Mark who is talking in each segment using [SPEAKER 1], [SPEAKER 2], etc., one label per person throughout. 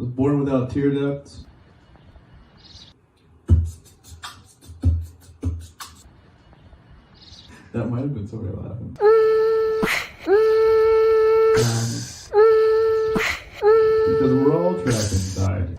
[SPEAKER 1] was born without tear ducts. That might have been somebody laughing. Because we're all trapped inside.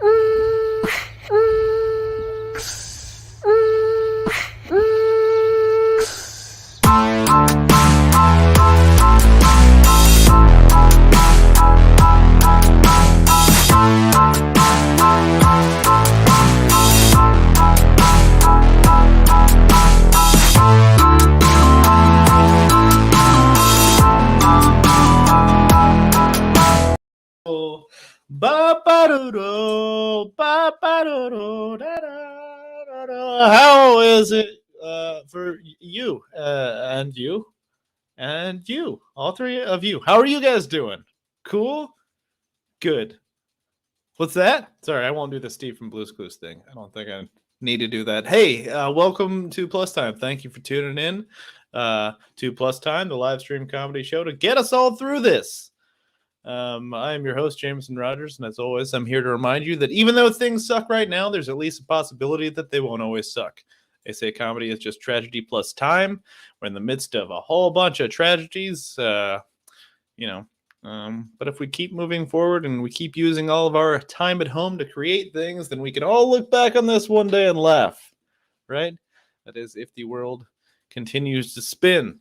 [SPEAKER 2] How is it for you and you and you, all three of you? How are you guys doing? Cool? Good. What's that? Sorry, I won't do the Steve from Blue's Clues thing. I don't think I need to do that. Hey, welcome to Plus Time. Thank you for tuning in to Plus Time, the live stream comedy show to get us all through this. I am your host, Jameson Rogers, and as always, I'm here to remind you that even though things suck right now, there's at least a possibility that they won't always suck. They say comedy is just tragedy plus time. We're in the midst of a whole bunch of tragedies, but if we keep moving forward and we keep using all of our time at home to create things, then we can all look back on this one day and laugh, right? That is, if the world continues to spin.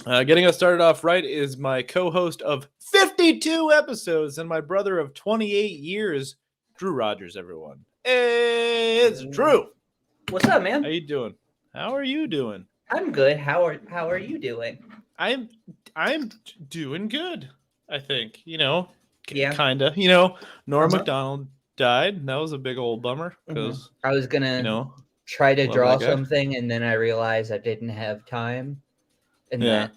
[SPEAKER 2] Getting us started off right is my co-host of 52 episodes and my brother of 28 years, Drew Rogers, everyone. It's Drew.
[SPEAKER 3] What's up, man?
[SPEAKER 2] How you doing? How are you doing?
[SPEAKER 3] I'm good. How are you doing?
[SPEAKER 2] I'm doing good, I think.
[SPEAKER 3] Yeah.
[SPEAKER 2] Kind of. Norm Macdonald died. That was a big old bummer because
[SPEAKER 3] I was gonna try to draw something, and then I realized I didn't have time. And I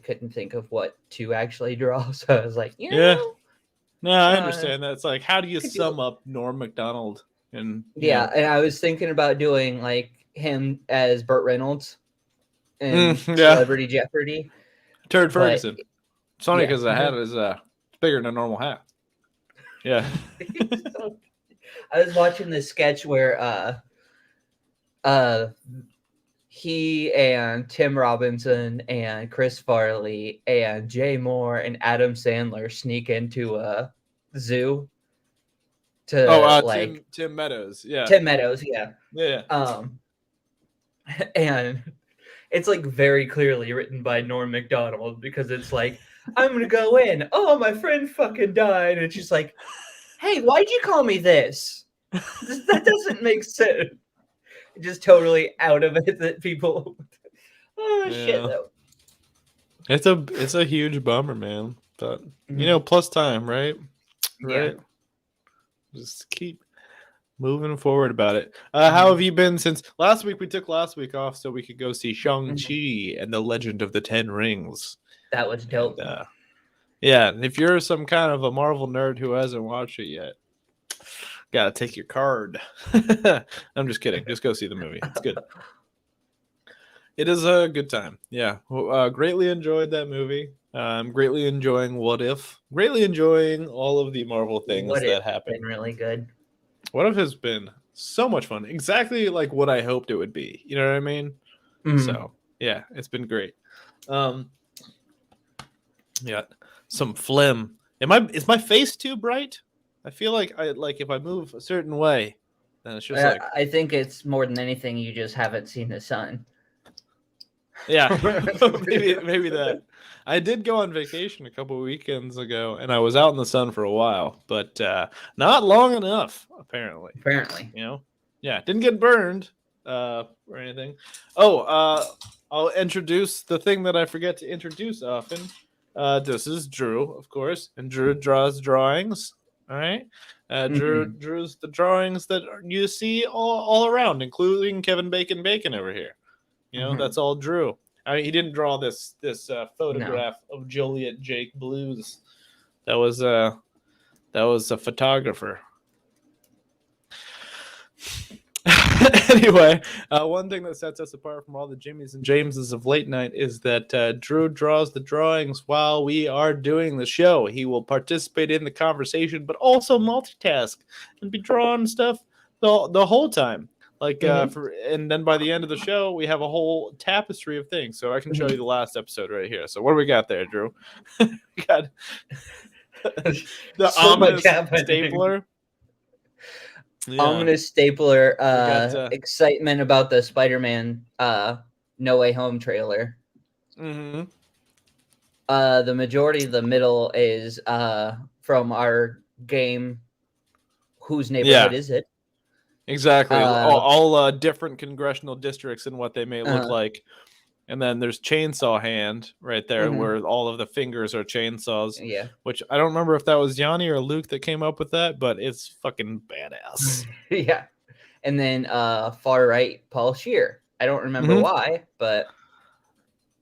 [SPEAKER 3] couldn't think of what to actually draw. So I was like,
[SPEAKER 2] No, I understand that. It's like, how do you sum up Norm Macdonald? And
[SPEAKER 3] and I was thinking about doing like him as Burt Reynolds in Celebrity Jeopardy.
[SPEAKER 2] Turd Ferguson. It's funny because the hat is bigger than a normal hat. Yeah.
[SPEAKER 3] I was watching this sketch where he and Tim Robinson and Chris Farley and Jay Moore and Adam Sandler sneak into a zoo to
[SPEAKER 2] Tim Meadows. Yeah.
[SPEAKER 3] Tim Meadows, yeah.
[SPEAKER 2] Yeah.
[SPEAKER 3] And it's like very clearly written by Norm Macdonald because it's like, I'm gonna go in. Oh, my friend fucking died. And she's like, hey, why'd you call me this? That doesn't make sense. Just totally out of it that people shit though.
[SPEAKER 2] It's a huge bummer, man. But plus time, right? Right. Just keep moving forward about it. How have you been since last week? We took last week off so we could go see Shang-Chi and the Legend of the Ten Rings.
[SPEAKER 3] That was dope.
[SPEAKER 2] And if you're some kind of a Marvel nerd who hasn't watched it yet, gotta take your card. I'm just kidding. Just go see the movie. It's good. It is a good time. Yeah. Greatly enjoyed that movie. I'm greatly enjoying What If. Greatly enjoying all of the Marvel things that happened.
[SPEAKER 3] Been really good.
[SPEAKER 2] What If has been so much fun. Exactly like what I hoped it would be. You know what I mean? So yeah, it's been great. Some phlegm. Is my face too bright? I feel like if I move a certain way, then it's just
[SPEAKER 3] I think it's more than anything you just haven't seen the sun.
[SPEAKER 2] Yeah, maybe that. I did go on vacation a couple of weekends ago, and I was out in the sun for a while, but not long enough, apparently. Didn't get burned or anything. I'll introduce the thing that I forget to introduce often. This is Drew, of course, and Drew draws drawings. All right. Drew drews the drawings that you see all around, including Kevin Bacon over here. That's all Drew. He didn't draw this photograph of Joliet Jake Blues. That was a photographer. Anyway, one thing that sets us apart from all the Jimmies and Jameses of late night is that Drew draws the drawings while we are doing the show. He will participate in the conversation, but also multitask and be drawing stuff the whole time. And then by the end of the show, we have a whole tapestry of things. So I can show you the last episode right here. So what do we got there, Drew? We got the
[SPEAKER 3] So much
[SPEAKER 2] ominous
[SPEAKER 3] happening.
[SPEAKER 2] stapler. Yeah.
[SPEAKER 3] Ominous stapler.
[SPEAKER 2] got,
[SPEAKER 3] Excitement about the Spider-Man No Way Home trailer.
[SPEAKER 2] Mm-hmm.
[SPEAKER 3] The majority of the middle is from our game. Whose neighborhood is it?
[SPEAKER 2] Exactly. All different congressional districts and what they may look like. And then there's Chainsaw Hand right there where all of the fingers are chainsaws.
[SPEAKER 3] Yeah.
[SPEAKER 2] Which I don't remember if that was Yanni or Luke that came up with that, but it's fucking badass.
[SPEAKER 3] Yeah. And then far right, Paul Scheer. I don't remember why, but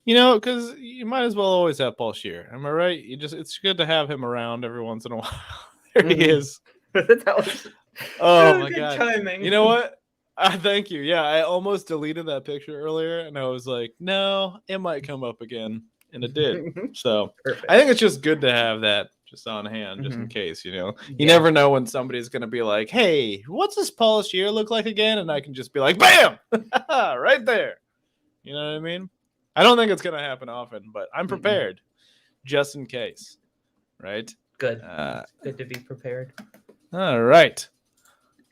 [SPEAKER 2] You know, because you might as well always have Paul Scheer. Am I right? It's good to have him around every once in a while. There he is.
[SPEAKER 3] that was
[SPEAKER 2] Oh
[SPEAKER 3] was
[SPEAKER 2] my
[SPEAKER 3] good
[SPEAKER 2] god.
[SPEAKER 3] timing.
[SPEAKER 2] You know what? Thank you. Yeah, I almost deleted that picture earlier, and I was like, no, it might come up again, and it did. So
[SPEAKER 3] Perfect.
[SPEAKER 2] I think it's just good to have that just on hand, just in case. You
[SPEAKER 3] Yeah.
[SPEAKER 2] never know when somebody's gonna be like, "Hey, what's this Paul Scheer look like again?" And I can just be like, "Bam, right there." You know what I mean? I don't think it's gonna happen often, but I'm prepared, just in case. Right?
[SPEAKER 3] Good. Good to be prepared.
[SPEAKER 2] All right.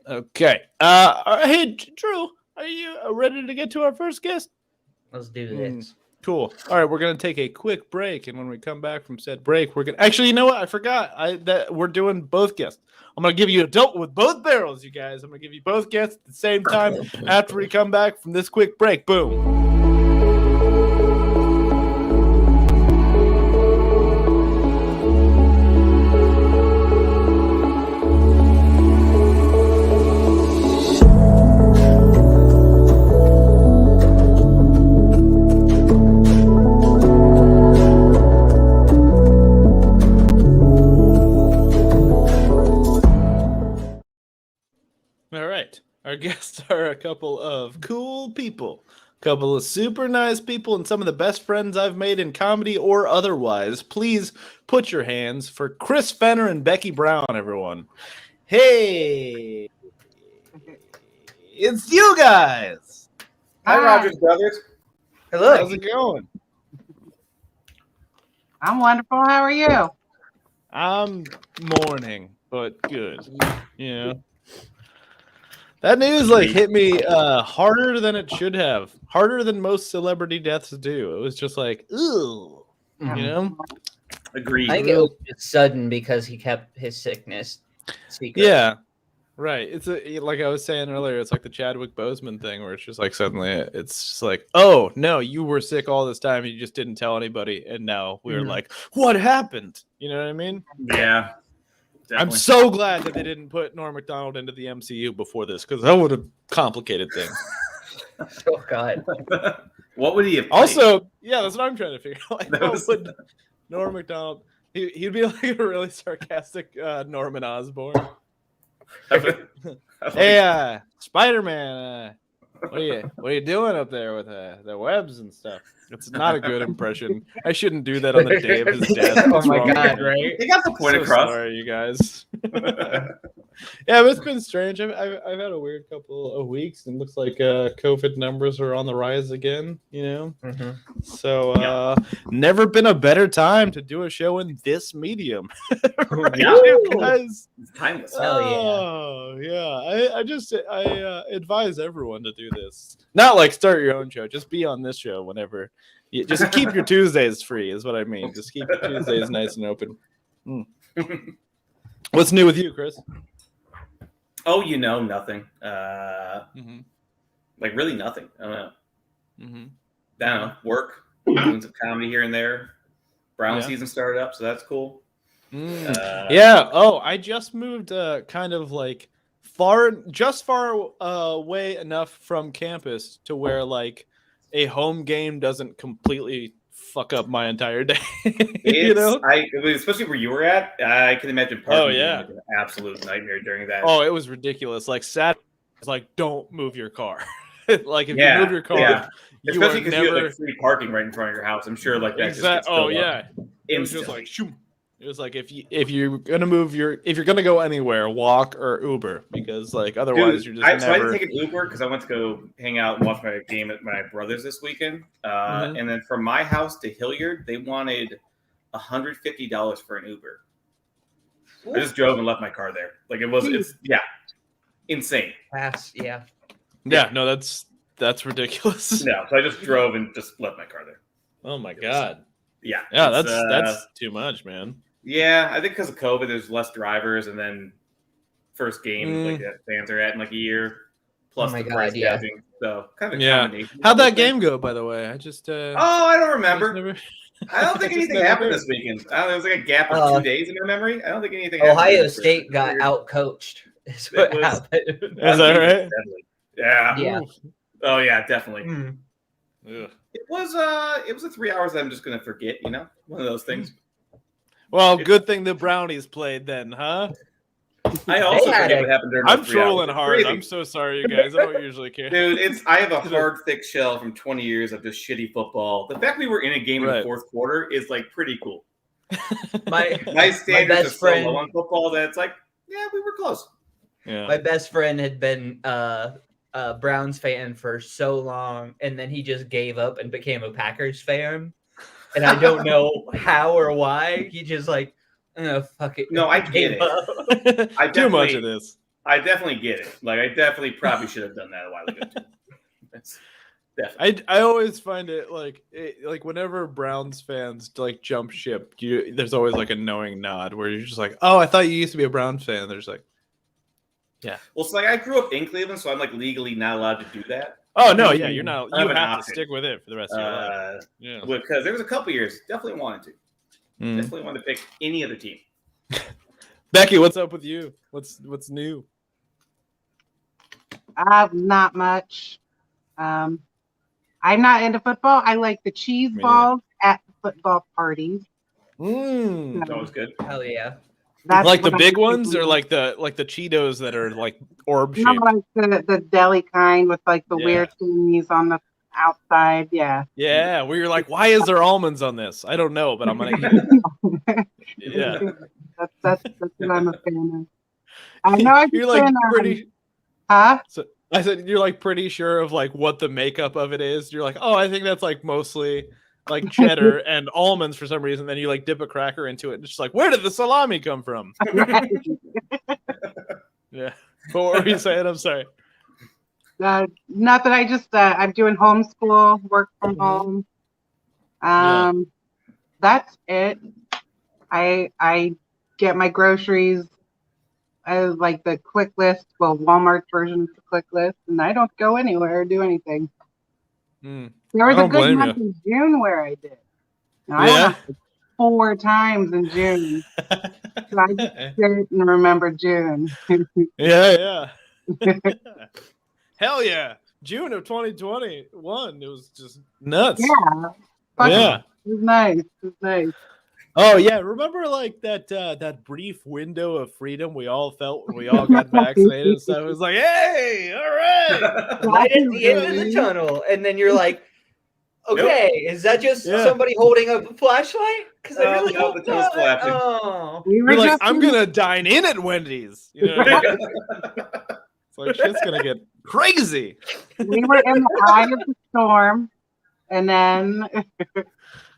[SPEAKER 2] Okay. Hey, Drew, are you ready to get to our first guest?
[SPEAKER 3] Let's do this.
[SPEAKER 2] Cool. All right, we're gonna take a quick break, and when we come back from said break, we're gonna actually, you know what? I forgot that we're doing both guests. I'm gonna give you a dope with both barrels, you guys. I'm gonna give you both guests at the same time after we come back from this quick break. Boom. All right. Our guests are a couple of cool people, a couple of super nice people, and some of the best friends I've made in comedy or otherwise. Please put your hands for Chris Fenner and Becky Brown, everyone. Hey, it's you guys.
[SPEAKER 4] Hi, Rogers Brothers.
[SPEAKER 3] Hello.
[SPEAKER 2] How's it going?
[SPEAKER 5] I'm wonderful. How are you?
[SPEAKER 2] I'm mourning, but good. You know. That news hit me harder than it should have. Harder than most celebrity deaths do. It was just like, ooh, you know?
[SPEAKER 4] Agreed.
[SPEAKER 3] I think it was just sudden because he kept his sickness secret.
[SPEAKER 2] Yeah. Right. It's like I was saying earlier, it's like the Chadwick Boseman thing where it's just like suddenly it's just like, oh no, you were sick all this time and you just didn't tell anybody, and now we're like, what happened? You know what I mean?
[SPEAKER 4] Yeah.
[SPEAKER 2] I'm
[SPEAKER 4] Definitely.
[SPEAKER 2] so glad that they didn't put Norm Macdonald into the MCU before this, because that would have complicated things.
[SPEAKER 3] Oh God.
[SPEAKER 4] What would he have played?
[SPEAKER 2] Also, yeah, that's what I'm trying to figure out. Like,
[SPEAKER 4] That
[SPEAKER 2] what
[SPEAKER 4] was-
[SPEAKER 2] would Norm Macdonald? He'd be like a really sarcastic Norman Osborn. Hey, Spider-Man, what are you doing up there with the webs and stuff? It's not a good impression. I shouldn't do that on the day of his death.
[SPEAKER 3] Oh
[SPEAKER 2] What's
[SPEAKER 3] my
[SPEAKER 2] wrong with
[SPEAKER 3] God,
[SPEAKER 2] me?
[SPEAKER 3] right?
[SPEAKER 4] He got the point
[SPEAKER 2] So
[SPEAKER 4] across.
[SPEAKER 2] Sorry, you guys. Yeah, but it's been strange. I've had a weird couple of weeks, and it looks like COVID numbers are on the rise again. You know, so never been a better time to do a show in this medium. Right,
[SPEAKER 4] Yeah.
[SPEAKER 2] you guys?
[SPEAKER 4] It's timeless.
[SPEAKER 3] Hell yeah.
[SPEAKER 2] Oh yeah. I advise everyone to do this. Not like start your own show. Just be on this show whenever. Just keep your Tuesdays free is what I mean. Just keep your Tuesdays nice and open. What's new with you, Chris?
[SPEAKER 4] Oh, nothing.
[SPEAKER 2] Mm-hmm.
[SPEAKER 4] Like really nothing. I don't know.
[SPEAKER 2] Mm-hmm.
[SPEAKER 4] I don't know. Work, doing some comedy here and there. Brown
[SPEAKER 2] Yeah.
[SPEAKER 4] season started up, so that's cool.
[SPEAKER 2] Yeah. Oh, I just moved kind of like far away enough from campus to where like a home game doesn't completely fuck up my entire day. You know?
[SPEAKER 4] Especially where you were at, I can imagine parking
[SPEAKER 2] Oh,
[SPEAKER 4] being
[SPEAKER 2] yeah.
[SPEAKER 4] like an absolute nightmare during that.
[SPEAKER 2] Oh, it was ridiculous. Like Saturday It's like, don't move your car. Like if
[SPEAKER 4] Yeah,
[SPEAKER 2] you move your car,
[SPEAKER 4] yeah.
[SPEAKER 2] you
[SPEAKER 4] Especially
[SPEAKER 2] are
[SPEAKER 4] because you have
[SPEAKER 2] never
[SPEAKER 4] like free parking right in front of your house. I'm sure like that just gets
[SPEAKER 2] exactly. Oh
[SPEAKER 4] filled up
[SPEAKER 2] yeah, it was just
[SPEAKER 4] instantly.
[SPEAKER 2] like shoom. It was like if you're gonna move if you're gonna go anywhere, walk or Uber because like otherwise
[SPEAKER 4] Dude,
[SPEAKER 2] you're just
[SPEAKER 4] so I
[SPEAKER 2] never.
[SPEAKER 4] didn't take an Uber because I went to go hang out and watch my game at my brother's this weekend.
[SPEAKER 2] Mhm.
[SPEAKER 4] And then from my house to Hilliard, they wanted $150 for an Uber. I just drove and left my car there. Like it's insane.
[SPEAKER 3] Yeah.
[SPEAKER 2] Yeah, no, that's ridiculous.
[SPEAKER 4] No, so I just drove and just left my car there.
[SPEAKER 2] Oh my god.
[SPEAKER 4] Yeah,
[SPEAKER 2] Yeah,
[SPEAKER 4] it's,
[SPEAKER 2] that's too much, man.
[SPEAKER 4] yeah. I think because of COVID, there's less drivers, and then first game like that fans are at in like a year, plus
[SPEAKER 3] Oh my
[SPEAKER 4] the
[SPEAKER 3] God,
[SPEAKER 4] price
[SPEAKER 3] yeah.
[SPEAKER 4] gouging. So kind of a
[SPEAKER 2] Yeah.
[SPEAKER 4] combination.
[SPEAKER 2] How'd that game go, by the way? I just
[SPEAKER 4] Oh, I don't
[SPEAKER 2] I
[SPEAKER 4] remember.
[SPEAKER 2] just never-
[SPEAKER 4] I don't think
[SPEAKER 2] I just
[SPEAKER 4] anything
[SPEAKER 2] never
[SPEAKER 4] happened
[SPEAKER 2] heard.
[SPEAKER 4] this weekend. I don't know, there was like a gap of 2 days in my memory. I don't think anything happened.
[SPEAKER 3] Ohio
[SPEAKER 4] this
[SPEAKER 3] State
[SPEAKER 4] weekend.
[SPEAKER 3] got
[SPEAKER 4] Weird.
[SPEAKER 3] out-coached. Is
[SPEAKER 4] It
[SPEAKER 3] what
[SPEAKER 4] was-
[SPEAKER 3] happened.
[SPEAKER 2] Is that right?
[SPEAKER 4] Definitely. Yeah.
[SPEAKER 3] Yeah.
[SPEAKER 2] Oof.
[SPEAKER 4] Oh yeah, definitely.
[SPEAKER 3] Mm.
[SPEAKER 2] Ugh.
[SPEAKER 4] It was a 3 hours that I'm just gonna forget. You know, one of those things.
[SPEAKER 2] Well, good thing the Brownies played then, huh?
[SPEAKER 4] I also
[SPEAKER 3] had
[SPEAKER 4] forget
[SPEAKER 3] a-
[SPEAKER 4] what happened during.
[SPEAKER 2] I'm
[SPEAKER 4] those 3 hours.
[SPEAKER 2] trolling
[SPEAKER 4] It's
[SPEAKER 2] hard.
[SPEAKER 4] crazy.
[SPEAKER 2] I'm so sorry, you guys. I don't usually care.
[SPEAKER 4] Dude, I have a hard, thick shell from 20 years of just shitty football. The fact we were in a game in
[SPEAKER 2] Right.
[SPEAKER 4] the fourth quarter is like pretty cool.
[SPEAKER 3] My
[SPEAKER 4] My standards are
[SPEAKER 3] best
[SPEAKER 4] so
[SPEAKER 3] friend-
[SPEAKER 4] low on football that it's like, yeah, we were close.
[SPEAKER 2] Yeah.
[SPEAKER 3] my best friend had been a Browns fan for so long, and then he just gave up and became a Packers fan. And I don't know how or why. He just like, oh, fuck it.
[SPEAKER 4] No, I get
[SPEAKER 3] Gave
[SPEAKER 4] it.
[SPEAKER 3] up.
[SPEAKER 4] I
[SPEAKER 2] Too much
[SPEAKER 4] definitely-
[SPEAKER 2] of this.
[SPEAKER 4] I definitely get it. Like, I definitely probably should have done that a while ago. Too. That's definitely.
[SPEAKER 2] I always find it like whenever Browns fans like jump ship, there's always like a knowing nod where you're just like, oh, I thought you used to be a Browns fan. They're just like,
[SPEAKER 4] Well, it's like I grew up in Cleveland, so I'm like legally not allowed to do that.
[SPEAKER 2] oh no, yeah, you're not.
[SPEAKER 4] I
[SPEAKER 2] You
[SPEAKER 4] have
[SPEAKER 2] have
[SPEAKER 4] an
[SPEAKER 2] to
[SPEAKER 4] option.
[SPEAKER 2] stick with it for the rest of your life. Yeah.
[SPEAKER 4] Because there was a couple years, definitely wanted to.
[SPEAKER 2] Mm.
[SPEAKER 4] Definitely wanted to pick any other team.
[SPEAKER 2] Becky, what's up with you? What's new?
[SPEAKER 5] Not much. I'm not into football. I like the cheese
[SPEAKER 2] Me
[SPEAKER 5] balls at football parties.
[SPEAKER 2] Mm.
[SPEAKER 4] That was good.
[SPEAKER 3] Hell yeah.
[SPEAKER 5] That's
[SPEAKER 2] Like the
[SPEAKER 5] what
[SPEAKER 2] big
[SPEAKER 5] I'm
[SPEAKER 2] ones, or
[SPEAKER 5] thinking.
[SPEAKER 2] like the Cheetos that are like orb
[SPEAKER 5] No,
[SPEAKER 2] shaped?
[SPEAKER 5] like the deli kind with like the
[SPEAKER 2] Yeah.
[SPEAKER 5] weird thingies on the outside. Yeah.
[SPEAKER 2] Yeah, where you're like, why is there almonds on this? I don't know, but I'm gonna eat it. Yeah,
[SPEAKER 5] That's what I'm a fan of. I know I've
[SPEAKER 2] you're like
[SPEAKER 5] been,
[SPEAKER 2] pretty.
[SPEAKER 5] huh?
[SPEAKER 2] So I said you're like pretty sure of like what the makeup of it is. You're like, oh, I think that's like mostly like cheddar and almonds for some reason. Then you like dip a cracker into it, and it's just like, where did the salami come from? Yeah. But what were you saying? I'm sorry.
[SPEAKER 5] Nothing. I just I'm doing homeschool, work from home.
[SPEAKER 2] Yeah.
[SPEAKER 5] That's it. I get my groceries. I like the quick list, well, Walmart's version of the quick list, and I don't go anywhere or do anything.
[SPEAKER 2] Mm.
[SPEAKER 5] There was
[SPEAKER 2] I
[SPEAKER 5] a
[SPEAKER 2] don't
[SPEAKER 5] good
[SPEAKER 2] blame
[SPEAKER 5] month in June where I did. Now, I
[SPEAKER 2] Yeah.
[SPEAKER 5] went out like 4 times in June. So I just didn't remember June.
[SPEAKER 2] Yeah. Hell yeah. June of 2021. It was just nuts.
[SPEAKER 5] Yeah. Fuck
[SPEAKER 2] Yeah.
[SPEAKER 5] It was nice. It was nice.
[SPEAKER 2] Oh yeah. Remember like that brief window of freedom we all felt when we all got vaccinated and stuff? It was like, hey, all right.
[SPEAKER 3] Light at the end of the tunnel, and then you're like, okay, is that just
[SPEAKER 2] Yeah.
[SPEAKER 3] somebody holding up a flashlight? Because I
[SPEAKER 4] No,
[SPEAKER 3] really
[SPEAKER 4] no,
[SPEAKER 3] hope
[SPEAKER 4] the tunnel's
[SPEAKER 3] not.
[SPEAKER 4] collapsing.
[SPEAKER 3] Oh,
[SPEAKER 5] We were
[SPEAKER 2] You're like,
[SPEAKER 5] just
[SPEAKER 2] I'm gonna dine in at Wendy's. You know? It's like shit's gonna get crazy.
[SPEAKER 5] we were in the eye of the storm, and then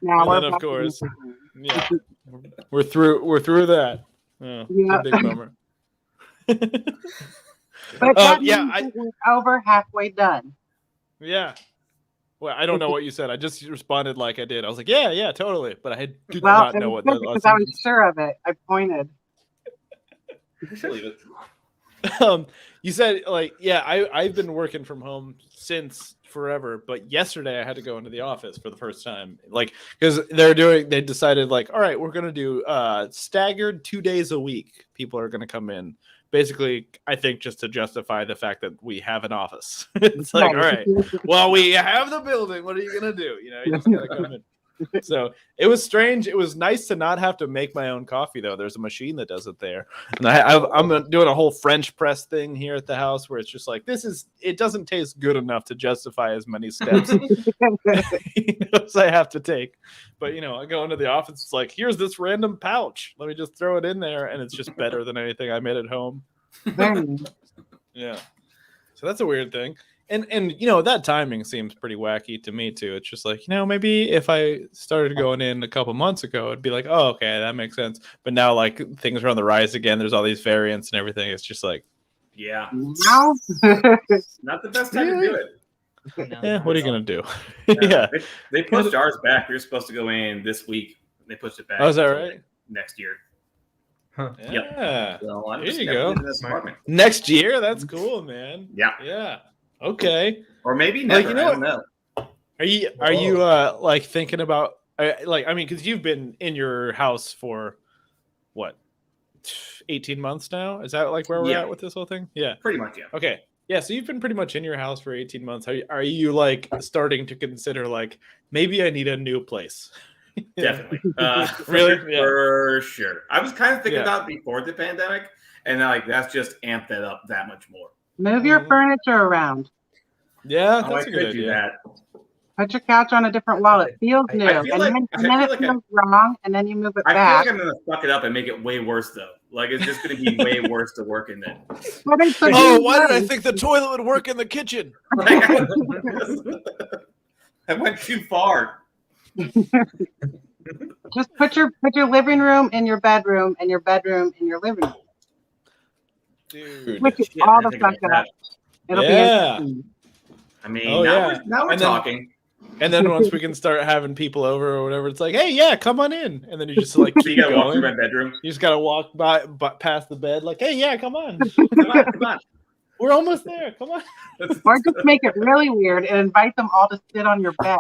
[SPEAKER 5] now
[SPEAKER 2] And
[SPEAKER 5] we're
[SPEAKER 2] then, of
[SPEAKER 5] back in
[SPEAKER 2] course,
[SPEAKER 5] the-
[SPEAKER 2] Yeah. We're through that. Oh,
[SPEAKER 5] Yeah.
[SPEAKER 2] Big bummer.
[SPEAKER 5] But that
[SPEAKER 2] yeah,
[SPEAKER 5] means we're over halfway done.
[SPEAKER 2] Yeah. Well, I don't know what you said. I just responded like I did. I was like, yeah, totally. But I did
[SPEAKER 5] Well,
[SPEAKER 2] not
[SPEAKER 5] it
[SPEAKER 2] know
[SPEAKER 5] was
[SPEAKER 2] what that
[SPEAKER 5] good because I was sure of it. I pointed.
[SPEAKER 4] Believe it.
[SPEAKER 2] You said like, yeah, I've been working from home since forever, but yesterday I had to go into the office for the first time, like because they decided like, all right, we're gonna do staggered 2 days a week. People are gonna come in, basically, I think just to justify the fact that we have an office. It's like, all right, well, we have the building. What are you gonna do? You know, you just gotta come in. So it was strange. It was nice to not have to make my own coffee, though. There's a machine that does it there. And I'm doing a whole French press thing here at the house where it's just like, it doesn't taste good enough to justify as many steps as I have to take. But, I go into the office. It's like, here's this random pouch. Let me just throw it in there. And it's just better than anything I made at home.
[SPEAKER 5] Very nice.
[SPEAKER 2] Yeah. So that's a weird thing. And that timing seems pretty wacky to me too. It's just like, maybe if I started going in a couple months ago, it'd be like, oh, okay, that makes sense. But now like things are on the rise again. There's all these variants and everything. It's just like,
[SPEAKER 4] Yeah,
[SPEAKER 5] Now?
[SPEAKER 4] not the best time to do it.
[SPEAKER 3] No.
[SPEAKER 2] yeah, what are you gonna do?
[SPEAKER 4] Yeah.
[SPEAKER 2] Yeah.
[SPEAKER 4] They pushed ours back. We were supposed to go in this week. They pushed it back.
[SPEAKER 2] Oh, is that
[SPEAKER 4] until,
[SPEAKER 2] right?
[SPEAKER 4] like, next year.
[SPEAKER 3] Huh.
[SPEAKER 2] Yeah.
[SPEAKER 4] So I'm
[SPEAKER 2] There
[SPEAKER 4] just
[SPEAKER 2] you
[SPEAKER 4] never
[SPEAKER 2] go.
[SPEAKER 4] leaving this apartment.
[SPEAKER 2] Next year? That's cool, man.
[SPEAKER 4] Yeah,
[SPEAKER 2] Yeah. Okay.
[SPEAKER 4] or maybe
[SPEAKER 2] Like,
[SPEAKER 4] never.
[SPEAKER 2] you know
[SPEAKER 4] I don't know.
[SPEAKER 2] Are you like thinking about because you've been in your house for what, 18 months now? Is that like where we're
[SPEAKER 4] Yeah.
[SPEAKER 2] at with this whole thing? Yeah.
[SPEAKER 4] Pretty much, yeah.
[SPEAKER 2] Okay. Yeah, so you've been pretty much in your house for 18 months. Are you like starting to consider like maybe I need a new place?
[SPEAKER 4] Definitely.
[SPEAKER 2] Really? Yeah.
[SPEAKER 4] For sure. I was kind of thinking
[SPEAKER 2] Yeah.
[SPEAKER 4] about it before the pandemic, and like that's just amped that up that much more.
[SPEAKER 5] Move your
[SPEAKER 2] Mhm.
[SPEAKER 5] furniture around.
[SPEAKER 2] Yeah,
[SPEAKER 4] Oh, I
[SPEAKER 2] that's a good
[SPEAKER 4] could do
[SPEAKER 2] idea.
[SPEAKER 4] that.
[SPEAKER 5] Put your couch on a different wall. It feels
[SPEAKER 3] I
[SPEAKER 5] new.
[SPEAKER 4] feel like-
[SPEAKER 5] and
[SPEAKER 4] I
[SPEAKER 5] then
[SPEAKER 4] feel
[SPEAKER 5] it
[SPEAKER 4] like
[SPEAKER 5] feels wrong, and then you move it
[SPEAKER 4] I
[SPEAKER 5] back.
[SPEAKER 4] feel like I'm gonna fuck it up and make it way worse though. Like it's just gonna be way worse to work in then.
[SPEAKER 5] But it's a
[SPEAKER 2] Oh,
[SPEAKER 5] new
[SPEAKER 2] why did I
[SPEAKER 5] room.
[SPEAKER 2] think the toilet would work in the kitchen?
[SPEAKER 4] I went too far.
[SPEAKER 5] Just put your living room in your bedroom and your bedroom in your living room.
[SPEAKER 2] Dude.
[SPEAKER 5] Switch it
[SPEAKER 4] Shit,
[SPEAKER 5] all
[SPEAKER 4] I
[SPEAKER 5] the
[SPEAKER 4] didn't
[SPEAKER 5] fuck
[SPEAKER 4] think about
[SPEAKER 5] up. It'll
[SPEAKER 2] Yeah.
[SPEAKER 5] be interesting.
[SPEAKER 4] I mean,
[SPEAKER 2] Oh,
[SPEAKER 4] now
[SPEAKER 2] yeah.
[SPEAKER 4] we're
[SPEAKER 2] And then-
[SPEAKER 4] talking.
[SPEAKER 2] And then once we can start having people over or whatever, it's like, hey, yeah, come on in. And then you just like
[SPEAKER 4] So you
[SPEAKER 2] keep
[SPEAKER 4] gotta walk through
[SPEAKER 2] going.
[SPEAKER 4] my bedroom.
[SPEAKER 2] You just gotta walk but past the bed, like, hey, yeah, come on.
[SPEAKER 4] Come on, come on.
[SPEAKER 2] We're almost there. Come on.
[SPEAKER 5] Or just make it really weird and invite them all to sit on your bed.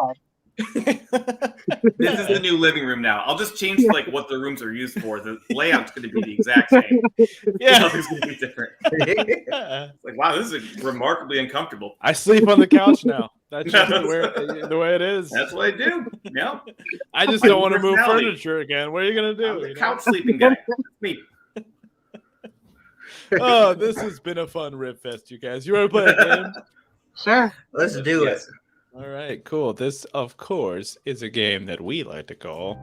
[SPEAKER 4] This is the new living room now. I'll just change like what the rooms are used for. The layout's going to be the exact same.
[SPEAKER 2] Yeah.
[SPEAKER 4] Nothing's going to be different. It's like, wow, this is remarkably uncomfortable.
[SPEAKER 2] I sleep on the couch now. That's just the way it is.
[SPEAKER 4] That's what I do. Yeah,
[SPEAKER 2] I just don't want to move
[SPEAKER 4] Personality.
[SPEAKER 2] furniture again. What are you gonna do?
[SPEAKER 4] I'm the
[SPEAKER 2] you know?
[SPEAKER 4] couch sleeping guy. That's me.
[SPEAKER 2] Oh, this has been a fun Rip Fest, you guys. You want to play a game?
[SPEAKER 5] Sure.
[SPEAKER 3] Let's do it.
[SPEAKER 4] Yes.
[SPEAKER 2] All right, cool. This, of course, is a game that we like to call.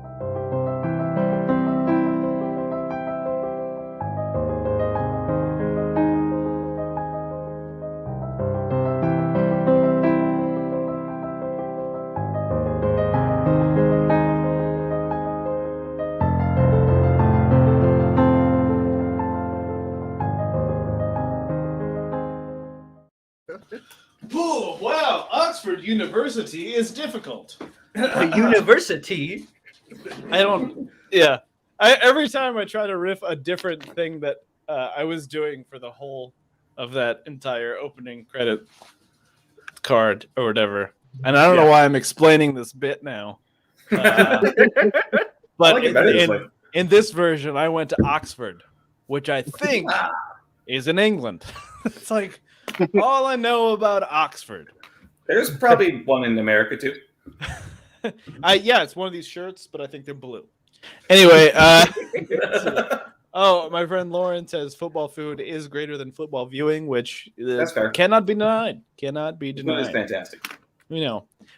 [SPEAKER 2] Oh, wow. Oxford University is difficult.
[SPEAKER 3] The university.
[SPEAKER 2] I don't. Yeah. Every time I try to riff a different thing that I was doing for the whole of that entire opening credit card or whatever, and I don't know why I'm explaining this bit now.
[SPEAKER 4] I
[SPEAKER 2] But
[SPEAKER 4] like it better this way.
[SPEAKER 2] in this version, I went to Oxford, which I think is in England. It's like all I know about Oxford.
[SPEAKER 4] There's probably one in America too.
[SPEAKER 2] Yeah, it's one of these shirts, but I think they're blue. Anyway, oh, my friend Lauren says football food is greater than football viewing, which
[SPEAKER 4] That's fair.
[SPEAKER 2] cannot be denied. Cannot be
[SPEAKER 4] It is
[SPEAKER 2] denied.
[SPEAKER 4] fantastic.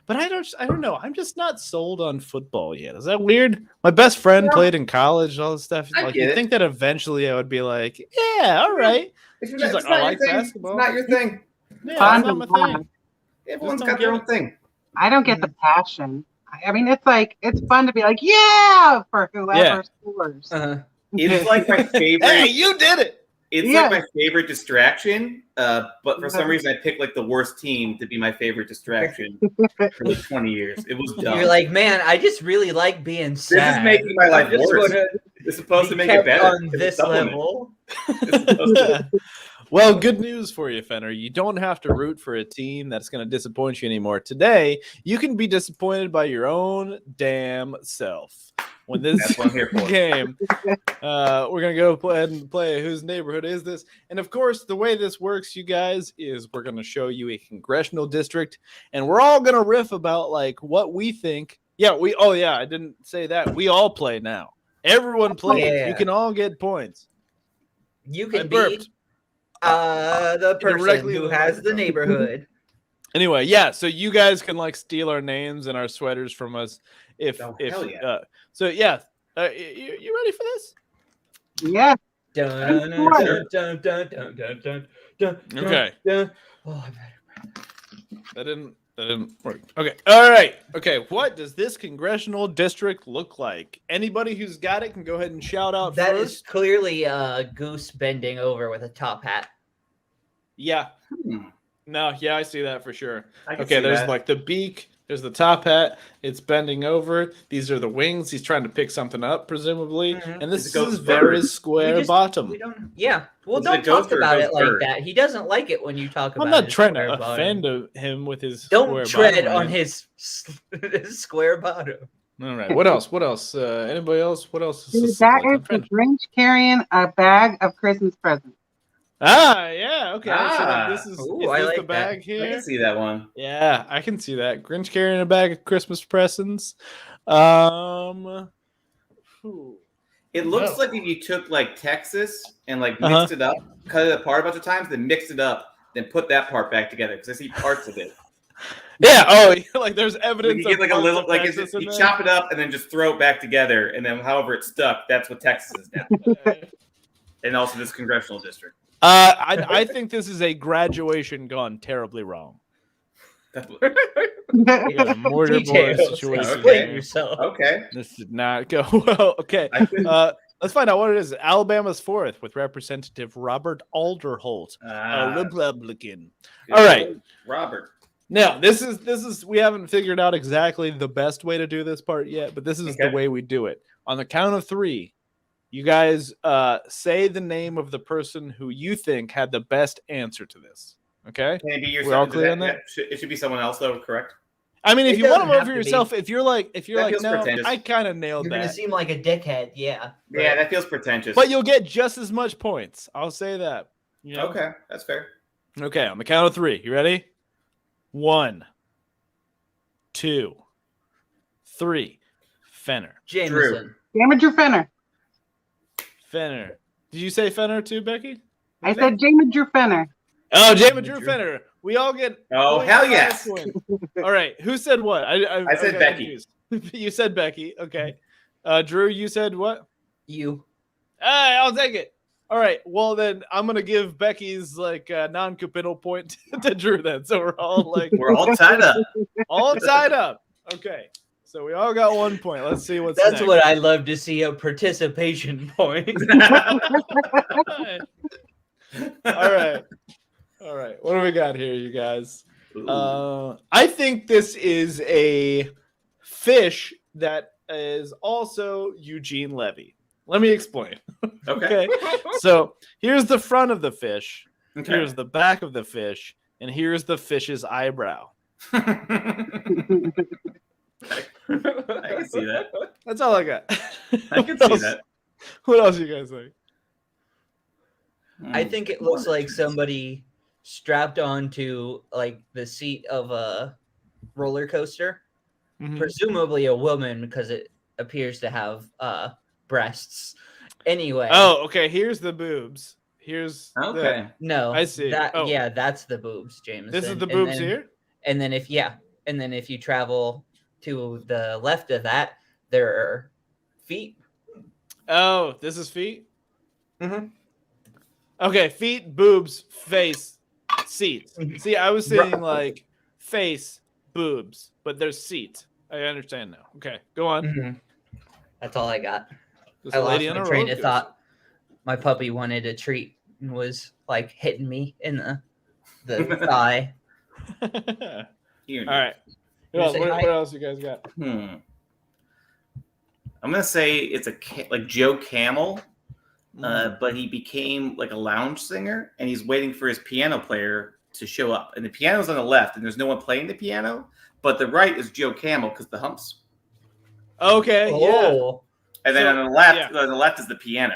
[SPEAKER 2] But I don't know. I'm just not sold on football yet. Is that weird? My best friend
[SPEAKER 4] Yeah.
[SPEAKER 2] played in college, all this stuff.
[SPEAKER 4] I
[SPEAKER 2] Like,
[SPEAKER 4] get
[SPEAKER 2] you
[SPEAKER 4] it.
[SPEAKER 2] think that eventually I would be like, yeah, all right.
[SPEAKER 4] If
[SPEAKER 2] She's like, I like basketball.
[SPEAKER 4] It's not your thing.
[SPEAKER 2] Yeah,
[SPEAKER 5] Fun
[SPEAKER 2] that's not my
[SPEAKER 5] and fun.
[SPEAKER 2] thing.
[SPEAKER 4] Everyone's
[SPEAKER 2] don't
[SPEAKER 4] got their
[SPEAKER 2] get
[SPEAKER 4] own thing.
[SPEAKER 5] I don't get the passion. I mean, it's like, it's fun to be like, yeah, for whoever
[SPEAKER 2] Yeah.
[SPEAKER 5] scores.
[SPEAKER 4] It's like my favorite.
[SPEAKER 2] Hey, you did it.
[SPEAKER 4] It's
[SPEAKER 5] Yeah.
[SPEAKER 4] like my favorite distraction. But for some reason, I picked like the worst team to be my favorite distraction for like 20 years. It was dumb.
[SPEAKER 3] You're like, man, I just really like being
[SPEAKER 4] this
[SPEAKER 3] sad.
[SPEAKER 4] is making my life
[SPEAKER 3] I just
[SPEAKER 4] worse.
[SPEAKER 3] wanna
[SPEAKER 4] It's supposed to
[SPEAKER 3] be
[SPEAKER 4] make it
[SPEAKER 3] kept
[SPEAKER 4] better.
[SPEAKER 3] on
[SPEAKER 4] It's a
[SPEAKER 3] this
[SPEAKER 4] supplement.
[SPEAKER 3] level.
[SPEAKER 4] It's supposed to-
[SPEAKER 2] Well, good news for you, Fenner. You don't have to root for a team that's going to disappoint you anymore. Today, you can be disappointed by your own damn self. When this
[SPEAKER 4] That's what I'm here for.
[SPEAKER 2] game, we're going to go ahead and play Whose Neighborhood Is This? And of course, the way this works, you guys, is we're going to show you a congressional district, and we're all going to riff about like what we think Yeah, I didn't say that. We all play now. Everyone plays.
[SPEAKER 3] Yeah.
[SPEAKER 2] You can all get points.
[SPEAKER 3] You
[SPEAKER 2] I
[SPEAKER 3] can
[SPEAKER 2] burped.
[SPEAKER 3] be the person
[SPEAKER 2] Directly in
[SPEAKER 3] who
[SPEAKER 2] the
[SPEAKER 3] has the
[SPEAKER 2] microphone.
[SPEAKER 3] neighborhood.
[SPEAKER 2] Anyway, yeah, so you guys can like steal our names and our sweaters from us if
[SPEAKER 4] Oh,
[SPEAKER 2] if
[SPEAKER 4] hell yeah.
[SPEAKER 2] so yeah. You ready for this?
[SPEAKER 5] Yes.
[SPEAKER 3] Dun, dun, dun, dun, dun, dun, dun, dun, dun,
[SPEAKER 2] Okay.
[SPEAKER 3] dun. Oh, I better.
[SPEAKER 2] That didn't work. Okay. All right. Okay. What does this congressional district look like? Anybody who's got it can go ahead and shout out
[SPEAKER 3] That is
[SPEAKER 2] first.
[SPEAKER 3] clearly a goose bending over with a top hat.
[SPEAKER 2] Yeah.
[SPEAKER 4] Hmm.
[SPEAKER 2] No, yeah, I see that for sure.
[SPEAKER 4] I can
[SPEAKER 2] Okay,
[SPEAKER 4] see
[SPEAKER 2] there's
[SPEAKER 4] that.
[SPEAKER 2] like the beak, there's the top hat, it's bending over. These are the wings. He's trying to pick something up, presumably.
[SPEAKER 3] Mhm.
[SPEAKER 2] And this
[SPEAKER 4] It's a ghost
[SPEAKER 2] is Vera's
[SPEAKER 4] bird.
[SPEAKER 2] square
[SPEAKER 3] We just-
[SPEAKER 2] bottom.
[SPEAKER 3] We don't. Yeah. Well,
[SPEAKER 4] Is it a
[SPEAKER 3] don't talk
[SPEAKER 4] ghost or a
[SPEAKER 3] about it
[SPEAKER 4] ghost
[SPEAKER 3] like
[SPEAKER 4] bird?
[SPEAKER 3] that. He doesn't like it when you talk about.
[SPEAKER 2] I'm not
[SPEAKER 3] his
[SPEAKER 2] trying
[SPEAKER 3] square
[SPEAKER 2] to
[SPEAKER 3] bottom.
[SPEAKER 2] offend him with his
[SPEAKER 3] Don't
[SPEAKER 2] square
[SPEAKER 3] tread
[SPEAKER 2] bottom,
[SPEAKER 3] on
[SPEAKER 2] man.
[SPEAKER 3] his square bottom.
[SPEAKER 2] All right. What else? What else? Anybody else? What else does
[SPEAKER 5] Dude,
[SPEAKER 2] this look
[SPEAKER 5] that
[SPEAKER 2] like?
[SPEAKER 5] is
[SPEAKER 2] I'm
[SPEAKER 5] the
[SPEAKER 2] trying to-
[SPEAKER 5] Grinch carrying a bag of Christmas presents.
[SPEAKER 2] yeah. Okay. So
[SPEAKER 4] Ah.
[SPEAKER 2] this is
[SPEAKER 3] Ooh, I
[SPEAKER 2] this
[SPEAKER 3] like
[SPEAKER 2] the
[SPEAKER 3] that.
[SPEAKER 2] bag
[SPEAKER 4] I
[SPEAKER 2] here?
[SPEAKER 4] can see that one.
[SPEAKER 2] Yeah, I can see that. Grinch carrying a bag of Christmas presents. Whew.
[SPEAKER 4] It looks
[SPEAKER 2] No.
[SPEAKER 4] like if you took like Texas and like
[SPEAKER 2] Uh-huh.
[SPEAKER 4] mixed it up, cut it apart a bunch of times, then mixed it up, then put that part back together because I see parts of it.
[SPEAKER 2] Yeah. Oh, like there's
[SPEAKER 4] Like
[SPEAKER 2] evidence.
[SPEAKER 4] you get
[SPEAKER 2] of
[SPEAKER 4] like a
[SPEAKER 2] parts
[SPEAKER 4] little,
[SPEAKER 2] of
[SPEAKER 4] like it's
[SPEAKER 2] Texas
[SPEAKER 4] just,
[SPEAKER 2] in
[SPEAKER 4] you
[SPEAKER 2] there.
[SPEAKER 4] chop it up and then just throw it back together, and then however it's stuck, that's what Texas is now. And also this congressional district.
[SPEAKER 2] I think this is a graduation gone terribly wrong. We got a mortar board
[SPEAKER 3] Details.
[SPEAKER 2] situation.
[SPEAKER 3] Explain
[SPEAKER 2] here.
[SPEAKER 3] yourself.
[SPEAKER 4] Okay.
[SPEAKER 2] This did not go well. Okay.
[SPEAKER 4] I could-
[SPEAKER 2] Let's find out what it is. Alabama's 4th with Representative Robert Alderholt, a Republican.
[SPEAKER 4] good
[SPEAKER 2] All right.
[SPEAKER 4] old Robert.
[SPEAKER 2] Now, this is we haven't figured out exactly the best way to do this part yet, but this is the
[SPEAKER 4] Okay.
[SPEAKER 2] way we do it. On the count of 3, you guys say the name of the person who you think had the best answer to this. Okay?
[SPEAKER 4] Can it be
[SPEAKER 2] We're all
[SPEAKER 4] yourself?
[SPEAKER 2] clear on that?
[SPEAKER 4] It should be someone else though, correct?
[SPEAKER 2] I mean, if
[SPEAKER 3] It
[SPEAKER 2] you want to
[SPEAKER 3] doesn't
[SPEAKER 2] vote
[SPEAKER 3] have
[SPEAKER 2] for
[SPEAKER 3] to be.
[SPEAKER 2] yourself, if you're like
[SPEAKER 4] That
[SPEAKER 2] no,
[SPEAKER 4] feels
[SPEAKER 2] I kind of nailed
[SPEAKER 3] You're gonna
[SPEAKER 2] that.
[SPEAKER 3] seem like a dickhead. Yeah.
[SPEAKER 4] Yeah, that feels pretentious.
[SPEAKER 2] But you'll get just as much points. I'll say that. You know?
[SPEAKER 4] Okay, that's fair.
[SPEAKER 2] Okay, on the count of 3. You ready? 1, 2, 3. Fenner.
[SPEAKER 3] Jameson.
[SPEAKER 5] Damage Fenner.
[SPEAKER 2] Fenner. Did you say Fenner too, Becky?
[SPEAKER 5] I said Damage Fenner.
[SPEAKER 2] Oh, Jamin Drew Fenner. We all get.
[SPEAKER 4] Oh,
[SPEAKER 2] points,
[SPEAKER 4] hell
[SPEAKER 2] five
[SPEAKER 4] yes.
[SPEAKER 2] points. All right. Who said what?
[SPEAKER 4] I said
[SPEAKER 2] got
[SPEAKER 4] Becky.
[SPEAKER 2] confused. You said Becky. Okay. Drew, you said what?
[SPEAKER 3] You.
[SPEAKER 2] Hey, I'll take it. All right. Well, then I'm gonna give Becky's like non-committal point to Drew. Then, so we're all like
[SPEAKER 4] We're all tied up.
[SPEAKER 2] all tied up. Okay. So we all got 1 point. Let's see what's
[SPEAKER 3] That's
[SPEAKER 2] next.
[SPEAKER 3] what I love to see, a participation point.
[SPEAKER 2] All right. All right. What do we got here, you guys? I think this is a fish that is also Eugene Levy. Let me explain.
[SPEAKER 4] Okay.
[SPEAKER 2] So here's the front of the fish,
[SPEAKER 4] Okay.
[SPEAKER 2] here's the back of the fish, and here's the fish's eyebrow.
[SPEAKER 4] I can see that.
[SPEAKER 2] That's all I got.
[SPEAKER 4] I can
[SPEAKER 2] What
[SPEAKER 4] see
[SPEAKER 2] else-
[SPEAKER 4] that.
[SPEAKER 2] What else you guys think?
[SPEAKER 3] I think it looks like somebody strapped onto like the seat of a roller coaster,
[SPEAKER 2] Mhm.
[SPEAKER 3] presumably a woman because it appears to have breasts. Anyway.
[SPEAKER 2] Oh, okay. Here's the boobs. Here's
[SPEAKER 4] Okay.
[SPEAKER 3] No.
[SPEAKER 2] I see.
[SPEAKER 3] That
[SPEAKER 2] Oh.
[SPEAKER 3] yeah, that's the boobs, Jameson.
[SPEAKER 2] This is the
[SPEAKER 3] And
[SPEAKER 2] boobs
[SPEAKER 3] then-
[SPEAKER 2] here.
[SPEAKER 3] And then if you travel to the left of that, there are feet.
[SPEAKER 2] Oh, this is feet.
[SPEAKER 3] Mhm.
[SPEAKER 2] Okay, feet, boobs, face, seat. See, I was saying
[SPEAKER 3] Right.
[SPEAKER 2] like face, boobs, but there's seat. I understand now. Okay, go on.
[SPEAKER 3] Mhm. That's all I got.
[SPEAKER 2] This
[SPEAKER 3] I lost
[SPEAKER 2] lady on
[SPEAKER 3] my
[SPEAKER 2] a
[SPEAKER 3] train
[SPEAKER 2] roller
[SPEAKER 3] of thought. My puppy wanted a treat and was like hitting me in the thigh.
[SPEAKER 2] coaster.
[SPEAKER 4] Here.
[SPEAKER 2] All right.
[SPEAKER 3] You
[SPEAKER 2] What,
[SPEAKER 3] say
[SPEAKER 2] what,
[SPEAKER 3] hi?
[SPEAKER 2] what else you guys got?
[SPEAKER 4] I'm gonna say it's like Joe Camel,
[SPEAKER 2] Mm.
[SPEAKER 4] but he became like a lounge singer, and he's waiting for his piano player to show up. And the piano's on the left, and there's no one playing the piano. But the right is Joe Camel because the humps.
[SPEAKER 2] Okay, yeah.
[SPEAKER 3] Oh,
[SPEAKER 4] And then
[SPEAKER 2] So,
[SPEAKER 4] on the left,
[SPEAKER 2] yeah.
[SPEAKER 4] on the left is the piano.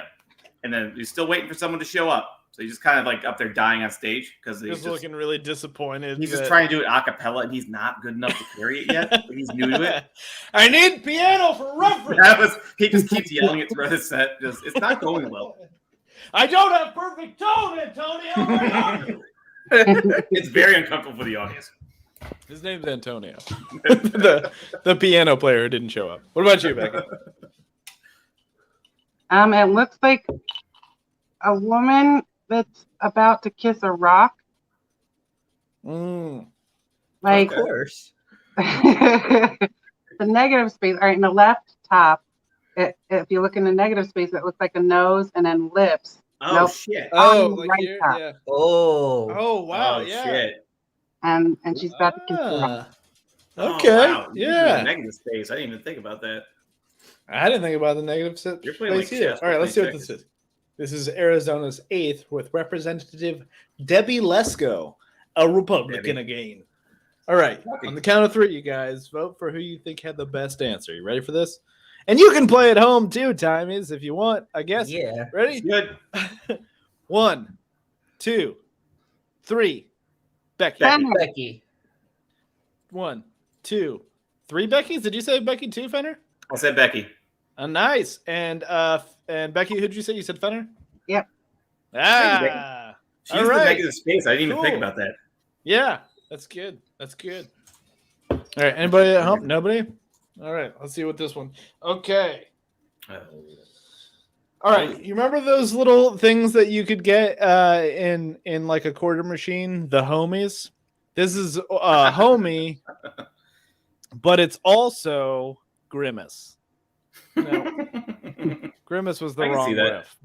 [SPEAKER 4] And then he's still waiting for someone to show up. So he's just kind of like up there dying on stage because
[SPEAKER 2] Just looking really disappointed.
[SPEAKER 4] he's just
[SPEAKER 2] that-
[SPEAKER 4] trying to do it a cappella and he's not good enough to carry it yet. Like, he's new to it.
[SPEAKER 2] I need piano for reference.
[SPEAKER 4] He just keeps yelling it throughout his set. It's not going well.
[SPEAKER 2] I don't have perfect tone, Antonio. Where are you?
[SPEAKER 4] It's very uncomfortable for the audience.
[SPEAKER 2] His name's Antonio. the piano player who didn't show up. What about you, Becky?
[SPEAKER 5] It looks like a woman that's about to kiss a rock. Like
[SPEAKER 3] Of course.
[SPEAKER 5] the negative space, or in the left top, if you look in the negative space, it looks like a nose and then lips.
[SPEAKER 4] Oh
[SPEAKER 5] Nope.
[SPEAKER 4] shit!
[SPEAKER 2] Oh,
[SPEAKER 5] On the
[SPEAKER 2] like
[SPEAKER 5] right
[SPEAKER 2] here?
[SPEAKER 5] top.
[SPEAKER 2] Yeah.
[SPEAKER 3] Oh.
[SPEAKER 2] Oh, wow.
[SPEAKER 4] Oh
[SPEAKER 2] yeah.
[SPEAKER 4] shit!
[SPEAKER 5] And she's about to kiss the rock.
[SPEAKER 2] Ah, okay.
[SPEAKER 4] Oh, wow. You
[SPEAKER 2] Yeah.
[SPEAKER 4] do negative space. I didn't even think about that.
[SPEAKER 2] I didn't think about the negative space
[SPEAKER 4] You're playing like
[SPEAKER 2] either.
[SPEAKER 4] chess
[SPEAKER 2] All right,
[SPEAKER 4] with
[SPEAKER 2] let's see what
[SPEAKER 4] checkers.
[SPEAKER 2] this is. This is Arizona's 8th with Representative Debbie Lesko, a Republican again. All right, on the count of 3, you guys vote for who you think had the best answer. You ready for this? And you can play at home too, Timies, if you want. I guess.
[SPEAKER 3] Yeah.
[SPEAKER 2] Ready?
[SPEAKER 4] Good.
[SPEAKER 2] 1, 2, 3. Becky.
[SPEAKER 5] Becky.
[SPEAKER 3] Becky.
[SPEAKER 2] 1, 2, 3 Beckys. Did you say Becky too, Fenner?
[SPEAKER 4] I said Becky.
[SPEAKER 2] Nice. And Becky, who'd you say? You said Fenner?
[SPEAKER 5] Yep.
[SPEAKER 2] Ah.
[SPEAKER 4] She's
[SPEAKER 2] All
[SPEAKER 4] the
[SPEAKER 2] right.
[SPEAKER 4] negative space. I didn't even think
[SPEAKER 2] Cool.
[SPEAKER 4] about that.
[SPEAKER 2] Yeah, that's good. That's good. All right. Anybody at home? Nobody? All right. Let's see what this one. Okay. All right. You remember those little things that you could get in like a quarter machine? The homies. This is homie, but it's also Grimace. No, Grimace was the
[SPEAKER 4] I can
[SPEAKER 2] wrong
[SPEAKER 4] see that.
[SPEAKER 2] riff,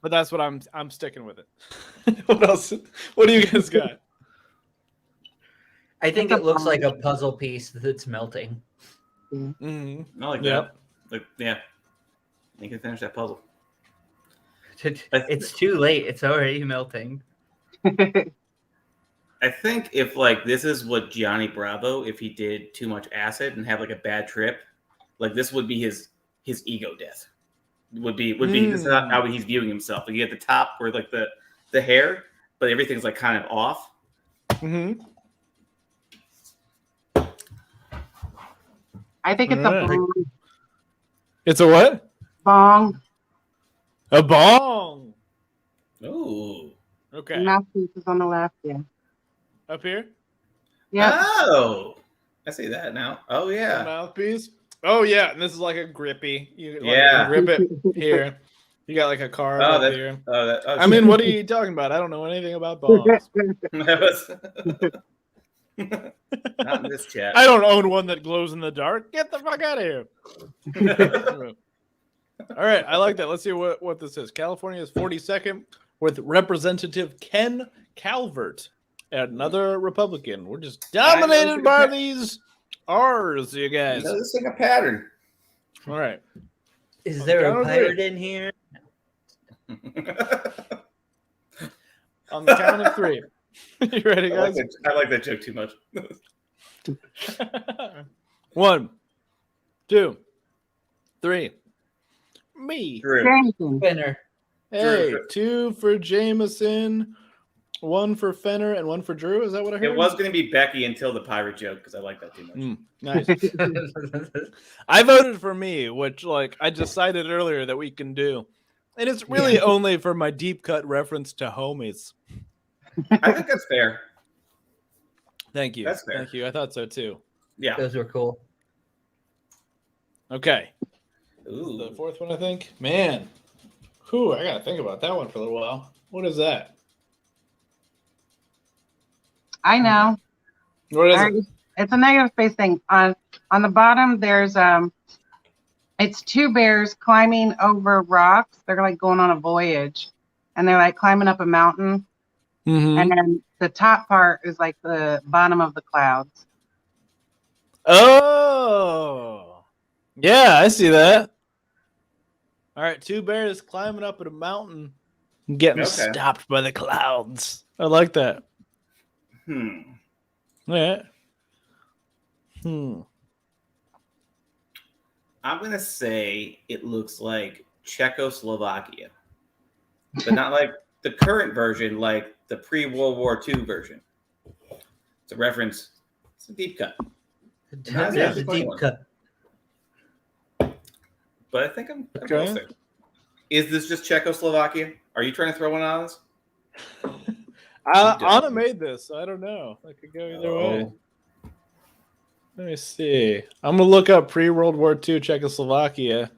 [SPEAKER 2] but that's what I'm sticking with it. What else? What do you guys got?
[SPEAKER 3] I think it looks like a puzzle piece that's melting.
[SPEAKER 2] Mm-hmm.
[SPEAKER 4] I like
[SPEAKER 2] Yep.
[SPEAKER 4] that. Like, yeah. You can finish that puzzle.
[SPEAKER 3] It's too late. It's already melting.
[SPEAKER 4] I think if like this is what Gianni Bravo, if he did too much acid and have like a bad trip, like this would be his ego death. Would be this is how he's viewing himself. Like you get the top where like the hair, but everything's like kind of off.
[SPEAKER 2] Mm-hmm.
[SPEAKER 5] I think it's
[SPEAKER 2] Alright.
[SPEAKER 5] a bong.
[SPEAKER 2] It's a what?
[SPEAKER 5] Bong.
[SPEAKER 2] A bong.
[SPEAKER 4] Ooh.
[SPEAKER 2] Okay.
[SPEAKER 5] Mouthpiece is on the left. Yeah.
[SPEAKER 2] Up here.
[SPEAKER 5] Yeah.
[SPEAKER 4] Oh, I see that now. Oh
[SPEAKER 2] The
[SPEAKER 4] yeah.
[SPEAKER 2] mouthpiece. Oh yeah, and this is like a grippy. You like,
[SPEAKER 4] Yeah.
[SPEAKER 2] grip it here. You got like a card
[SPEAKER 4] Oh,
[SPEAKER 2] up
[SPEAKER 4] that-
[SPEAKER 2] here.
[SPEAKER 4] Oh, that. Oh,
[SPEAKER 2] I mean, what are you talking about? I don't know anything about bongs.
[SPEAKER 4] that was not in this chat.
[SPEAKER 2] I don't own one that glows in the dark. Get the fuck out of here. All right, I like that. Let's see what this is. California is 42nd with Representative Ken Calvert, another Republican. We're just dominated by these R's, you guys.
[SPEAKER 4] This is like a pattern.
[SPEAKER 2] All right.
[SPEAKER 3] Is
[SPEAKER 2] On
[SPEAKER 3] there
[SPEAKER 2] the
[SPEAKER 3] a
[SPEAKER 2] count of
[SPEAKER 3] pirate
[SPEAKER 2] three.
[SPEAKER 3] in here?
[SPEAKER 2] On the count of 3. You ready,
[SPEAKER 4] I like,
[SPEAKER 2] guys?
[SPEAKER 4] I like that joke too much.
[SPEAKER 2] 1, 2, 3. Me.
[SPEAKER 4] Drew.
[SPEAKER 5] Jameson.
[SPEAKER 3] Winner.
[SPEAKER 2] Hey,
[SPEAKER 4] Drew.
[SPEAKER 2] 2 for Jameson, 1 for Fenner, and 1 for Drew. Is that what I heard?
[SPEAKER 4] It was going to be Becky until the pirate joke because I like that too much.
[SPEAKER 2] Nice. I voted for me, which like I decided earlier that we can do. And it's really only for my deep cut reference to homies.
[SPEAKER 4] I think that's fair.
[SPEAKER 2] Thank you.
[SPEAKER 4] That's fair.
[SPEAKER 2] Thank you. I thought so too.
[SPEAKER 4] Yeah.
[SPEAKER 3] Those were cool.
[SPEAKER 2] Okay.
[SPEAKER 4] Ooh.
[SPEAKER 2] The 4th one, I think. Man. Whew, I gotta think about that one for a little while. What is that?
[SPEAKER 5] I know.
[SPEAKER 2] What is
[SPEAKER 5] Alright,
[SPEAKER 2] it?
[SPEAKER 5] It's a negative space thing. On the bottom, there's it's 2 bears climbing over rocks. They're like going on a voyage, and they're like climbing up a mountain.
[SPEAKER 2] Mm-hmm.
[SPEAKER 5] And then the top part is like the bottom of the clouds.
[SPEAKER 2] Oh, yeah, I see that. All right, 2 bears climbing up at a mountain, and getting
[SPEAKER 4] Okay.
[SPEAKER 2] stopped by the clouds. I like that. Yeah.
[SPEAKER 4] I'm going to say it looks like Czechoslovakia, but not like the current version like the pre-World War II version. It's a reference. It's a deep cut.
[SPEAKER 3] That's
[SPEAKER 4] Yeah,
[SPEAKER 3] a
[SPEAKER 4] it's a funny
[SPEAKER 3] deep
[SPEAKER 4] one.
[SPEAKER 3] cut.
[SPEAKER 4] But I think I'm
[SPEAKER 2] Okay.
[SPEAKER 4] close there. Is this just Czechoslovakia? Are you trying to throw one on us?
[SPEAKER 2] Anna made this. So I don't know. I could go either way. Let me see. I'm gonna look up pre-World War II Czechoslovakia.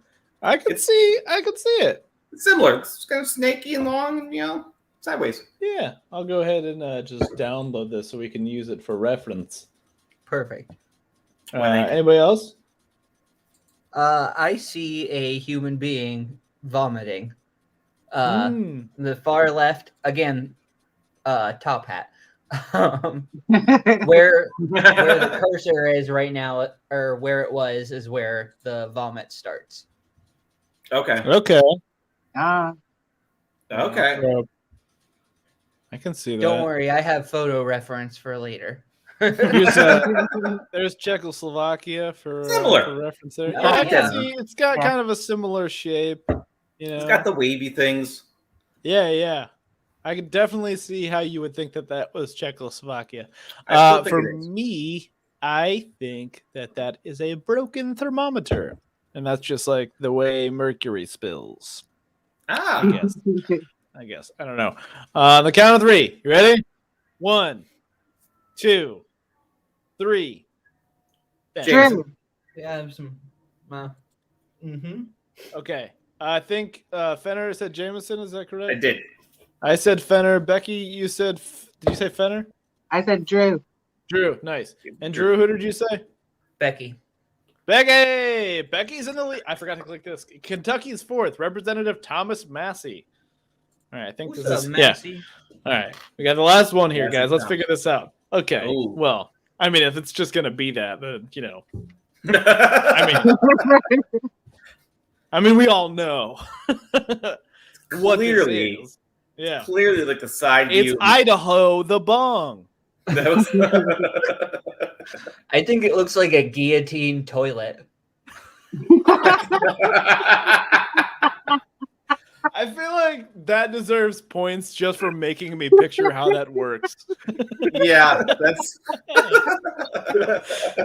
[SPEAKER 2] I could see it.
[SPEAKER 4] It's similar. It's kind of snaky and long, and sideways.
[SPEAKER 2] Yeah, I'll go ahead and just download this so we can use it for reference.
[SPEAKER 3] Perfect.
[SPEAKER 2] Anybody else?
[SPEAKER 3] I see a human being vomiting. The far left, again, top hat. Where the cursor is right now, or where it was, is where the vomit starts.
[SPEAKER 4] Okay.
[SPEAKER 2] Okay.
[SPEAKER 5] Ah,
[SPEAKER 4] Okay.
[SPEAKER 2] I can see that.
[SPEAKER 3] Don't worry, I have photo reference for later.
[SPEAKER 2] There's Czechoslovakia for
[SPEAKER 4] Similar.
[SPEAKER 2] for reference there.
[SPEAKER 3] Oh,
[SPEAKER 2] Yeah, I can
[SPEAKER 3] yeah.
[SPEAKER 2] see it's got kind of a similar shape.
[SPEAKER 4] It's got the wavy things.
[SPEAKER 2] Yeah. I could definitely see how you would think that was Czechoslovakia.
[SPEAKER 4] I still think
[SPEAKER 2] For
[SPEAKER 4] it is.
[SPEAKER 2] me, I think that is a broken thermometer, and that's just like the way mercury spills.
[SPEAKER 4] Ah.
[SPEAKER 2] I guess. I don't know. On the count of three. You ready? 1, 2, 3.
[SPEAKER 4] James.
[SPEAKER 5] true.
[SPEAKER 3] Yeah, I have some.
[SPEAKER 2] Okay. I think Fenner said Jameson. Is that correct?
[SPEAKER 4] I did.
[SPEAKER 2] I said Fenner. Becky, you said. Did you say Fenner?
[SPEAKER 5] I said Drew.
[SPEAKER 2] Drew. Nice. And Drew, who did you say?
[SPEAKER 3] Becky.
[SPEAKER 2] Becky. Becky's in the lead. I forgot to click this. Kentucky's fourth. Representative Thomas Massey. All right. I think
[SPEAKER 3] Who's
[SPEAKER 2] this
[SPEAKER 3] up,
[SPEAKER 2] is.
[SPEAKER 3] Maxie?
[SPEAKER 2] Yeah. All right. We got the last one here,
[SPEAKER 4] Massey
[SPEAKER 2] guys. Let's
[SPEAKER 4] Thomas.
[SPEAKER 2] figure this out. Okay.
[SPEAKER 4] Ooh.
[SPEAKER 2] Well, I mean, if it's just gonna be that, then I mean, we all know what
[SPEAKER 4] Clearly.
[SPEAKER 2] this is. Yeah.
[SPEAKER 4] Clearly, like the side
[SPEAKER 2] It's
[SPEAKER 4] view.
[SPEAKER 2] Idaho the bong.
[SPEAKER 4] That was-
[SPEAKER 3] I think it looks like a guillotine toilet.
[SPEAKER 2] I feel like that deserves points just for making me picture how that works.
[SPEAKER 4] yeah, that's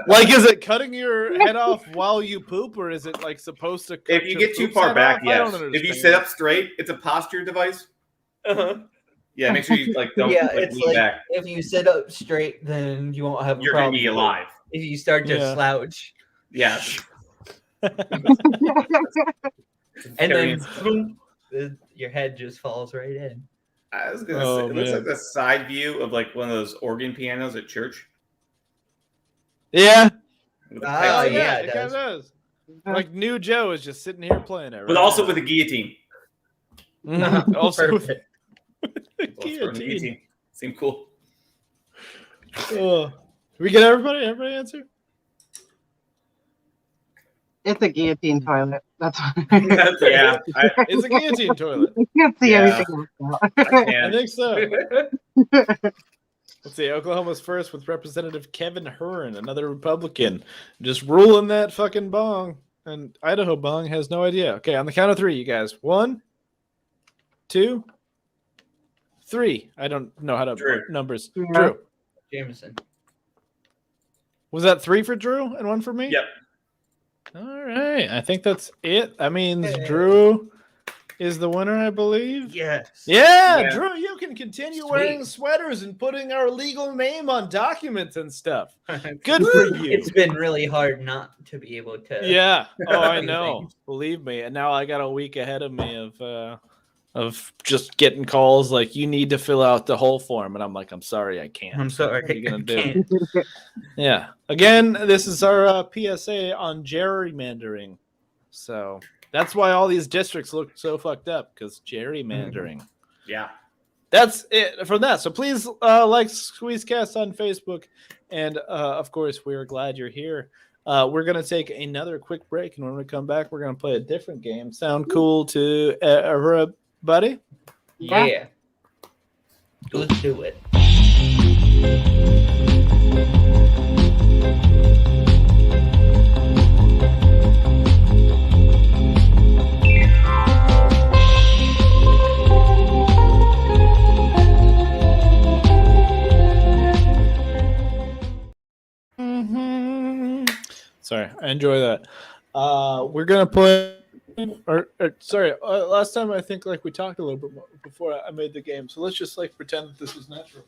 [SPEAKER 2] Like, is it cutting your head off while you poop, or is it like supposed to? Cut
[SPEAKER 4] if you
[SPEAKER 2] your
[SPEAKER 4] get too
[SPEAKER 2] poop's
[SPEAKER 4] far
[SPEAKER 2] head
[SPEAKER 4] back,
[SPEAKER 2] off? I don't
[SPEAKER 4] yes. If you
[SPEAKER 2] understand.
[SPEAKER 4] sit up straight, it's a posture device.
[SPEAKER 3] Uh-huh.
[SPEAKER 4] Yeah, make sure you don't
[SPEAKER 3] Yeah,
[SPEAKER 4] like,
[SPEAKER 3] it's
[SPEAKER 4] lean
[SPEAKER 3] like
[SPEAKER 4] back.
[SPEAKER 3] if you sit up straight, then you won't have a
[SPEAKER 4] You're gonna
[SPEAKER 3] problem.
[SPEAKER 4] be alive.
[SPEAKER 3] If you start to
[SPEAKER 2] Yeah.
[SPEAKER 3] slouch,
[SPEAKER 4] Yeah.
[SPEAKER 3] and
[SPEAKER 4] Very-
[SPEAKER 3] then boom, your head just falls right in.
[SPEAKER 4] I was gonna
[SPEAKER 2] Oh,
[SPEAKER 4] say, it looks
[SPEAKER 2] man.
[SPEAKER 4] like the side view of like one of those organ pianos at church.
[SPEAKER 2] Yeah.
[SPEAKER 4] With the
[SPEAKER 3] Ah,
[SPEAKER 4] pipes
[SPEAKER 2] Oh
[SPEAKER 4] in it.
[SPEAKER 3] yeah,
[SPEAKER 2] it
[SPEAKER 3] it
[SPEAKER 2] kind of does. Like New Joe is just sitting here playing it,
[SPEAKER 4] But
[SPEAKER 2] right
[SPEAKER 4] also
[SPEAKER 2] now.
[SPEAKER 4] with a guillotine.
[SPEAKER 2] Mhm. Also with
[SPEAKER 3] Perfect.
[SPEAKER 4] Also with a guillotine. Seemed cool.
[SPEAKER 2] Did we get everybody? Everybody answer?
[SPEAKER 5] It's a guillotine toilet. That's what
[SPEAKER 4] Yeah, I
[SPEAKER 2] It's a guillotine toilet.
[SPEAKER 5] I can't see
[SPEAKER 4] Yeah.
[SPEAKER 5] anything else.
[SPEAKER 2] I
[SPEAKER 4] can.
[SPEAKER 2] think so. Let's see. Oklahoma's first with Representative Kevin Hearn, another Republican, just ruling that fucking bong. And Idaho bong has no idea. Okay, on the count of three, you guys. 1, 2, 3. I don't know how to
[SPEAKER 4] Drew.
[SPEAKER 2] numbers.
[SPEAKER 5] Yeah.
[SPEAKER 2] Drew.
[SPEAKER 3] Jameson.
[SPEAKER 2] Was that 3 for Drew and 1 for me?
[SPEAKER 4] Yep.
[SPEAKER 2] All right. I think that's it. That means
[SPEAKER 3] Hey.
[SPEAKER 2] Drew is the winner, I believe.
[SPEAKER 3] Yes.
[SPEAKER 2] Yeah,
[SPEAKER 4] Yeah.
[SPEAKER 2] Drew, you can continue
[SPEAKER 3] Sweet.
[SPEAKER 2] wearing sweaters and putting our legal name on documents and stuff. Good for you.
[SPEAKER 3] It's been really hard not to be able to.
[SPEAKER 2] Yeah. Oh, I
[SPEAKER 3] do
[SPEAKER 2] know.
[SPEAKER 3] things.
[SPEAKER 2] Believe me. And now I got a week ahead of me of just getting calls like you need to fill out the whole form, and I'm like, I'm sorry, I can't.
[SPEAKER 3] I'm sorry.
[SPEAKER 2] What are you gonna
[SPEAKER 3] I
[SPEAKER 2] do?
[SPEAKER 3] can't.
[SPEAKER 2] Yeah. Again, this is our PSA on gerrymandering. So that's why all these districts look so fucked up, because gerrymandering.
[SPEAKER 4] Yeah.
[SPEAKER 2] That's it from that. So please like Squeezecast on Facebook. And of course, we're glad you're here. We're going to take another quick break. And when we come back, we're going to play a different game. Sound cool to everybody?
[SPEAKER 3] Yeah. Let's do it.
[SPEAKER 2] I enjoy that. We're gonna play. Sorry, last time I think like we talked a little bit more before I made the game. So let's just like pretend that this was natural.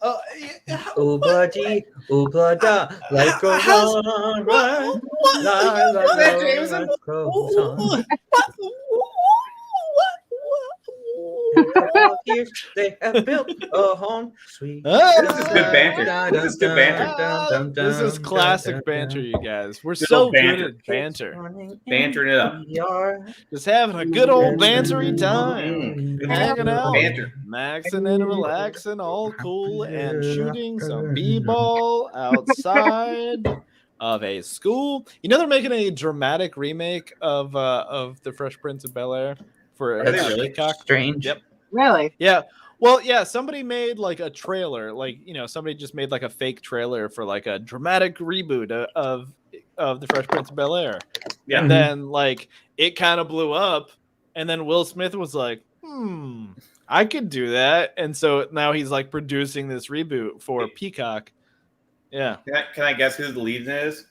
[SPEAKER 3] Oobla dee, oobla da, life goes on, right? Life goes on. Years they have built a home, sweet.
[SPEAKER 4] This is good banter. This is good banter.
[SPEAKER 2] This is classic banter, you guys. We're
[SPEAKER 4] Good
[SPEAKER 2] so
[SPEAKER 4] old
[SPEAKER 2] good
[SPEAKER 4] banter.
[SPEAKER 2] at banter.
[SPEAKER 4] Bantering it up.
[SPEAKER 2] Just having a good old bantery time.
[SPEAKER 4] Good
[SPEAKER 2] Hanging out,
[SPEAKER 4] banter.
[SPEAKER 2] maxing and relaxing, all cool, and shooting some b-ball outside of a school. You know they're making a dramatic remake of the Fresh Prince of Bel-Air for
[SPEAKER 4] Are they really?
[SPEAKER 2] Peacock.
[SPEAKER 3] Strange.
[SPEAKER 2] Yep.
[SPEAKER 5] Really?
[SPEAKER 2] Yeah. Well, yeah, somebody made like a trailer, like, you know, somebody just made like a fake trailer for like a dramatic reboot of the Fresh Prince of Bel-Air.
[SPEAKER 4] Yeah.
[SPEAKER 2] And then like it kind of blew up, and then Will Smith was like, I could do that. And so now he's like producing this reboot for Peacock. Yeah.
[SPEAKER 4] Can I guess who the lead in it is?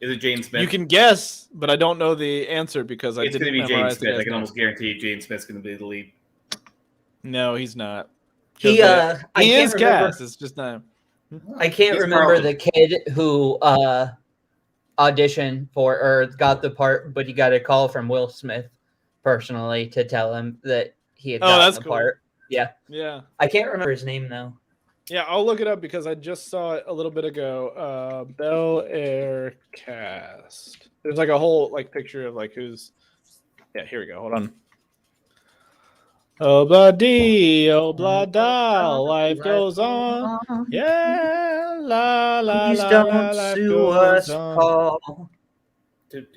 [SPEAKER 4] Is it Jaden Smith?
[SPEAKER 2] You can guess, but I don't know the answer because I
[SPEAKER 4] It's
[SPEAKER 2] didn't
[SPEAKER 4] going to be Jaden
[SPEAKER 2] memorize the
[SPEAKER 4] Smith. I
[SPEAKER 2] guy's
[SPEAKER 4] can
[SPEAKER 2] name.
[SPEAKER 4] almost guarantee you Jaden Smith's going to be the lead.
[SPEAKER 2] No, he's not.
[SPEAKER 3] He
[SPEAKER 2] I
[SPEAKER 3] can't
[SPEAKER 2] is
[SPEAKER 3] remember-
[SPEAKER 2] cast. It's just not.
[SPEAKER 3] I can't
[SPEAKER 4] He's
[SPEAKER 3] remember
[SPEAKER 4] Carlton.
[SPEAKER 3] the kid who auditioned for or got the part, but he got a call from Will Smith personally to tell him that he had
[SPEAKER 2] Oh,
[SPEAKER 3] gotten
[SPEAKER 2] that's
[SPEAKER 3] the
[SPEAKER 2] cool.
[SPEAKER 3] part. Yeah,
[SPEAKER 2] Yeah.
[SPEAKER 3] I can't remember his name though.
[SPEAKER 2] Yeah, I'll look it up because I just saw it a little bit ago. Bel-Air cast. There's like a whole like picture of like who's. Yeah, here we go. Hold on. Oh blah dee, oh blah da, life goes on. Yeah, la la
[SPEAKER 3] Please
[SPEAKER 2] la,
[SPEAKER 3] don't
[SPEAKER 2] life
[SPEAKER 3] sue
[SPEAKER 2] goes
[SPEAKER 3] us,
[SPEAKER 2] on.
[SPEAKER 3] Paul.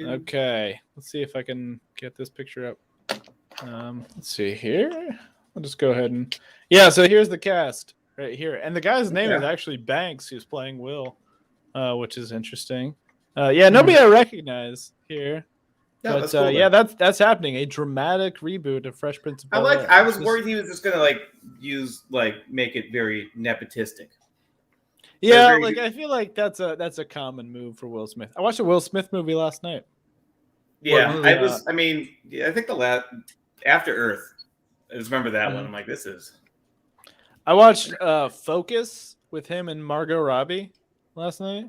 [SPEAKER 2] Okay, let's see if I can get this picture up. Let's see here. I'll just go ahead and so here's the cast right here, and the guy's name is actually Banks, who's playing Will, which is interesting. Nobody I recognize here,
[SPEAKER 4] No,
[SPEAKER 2] but
[SPEAKER 4] that's cool,
[SPEAKER 2] that's happening. A dramatic reboot of Fresh Prince of
[SPEAKER 4] I
[SPEAKER 2] Bel-Air.
[SPEAKER 4] I was
[SPEAKER 2] Just-
[SPEAKER 4] worried he was just going to make it very nepotistic.
[SPEAKER 2] Yeah,
[SPEAKER 4] very
[SPEAKER 2] like
[SPEAKER 4] good.
[SPEAKER 2] I feel like that's a common move for Will Smith. I watched a Will Smith movie last night.
[SPEAKER 4] Yeah,
[SPEAKER 2] movie?
[SPEAKER 4] I think the last After Earth. I just remember that one. I'm like, this is.
[SPEAKER 2] I watched Focus with him and Margot Robbie last night.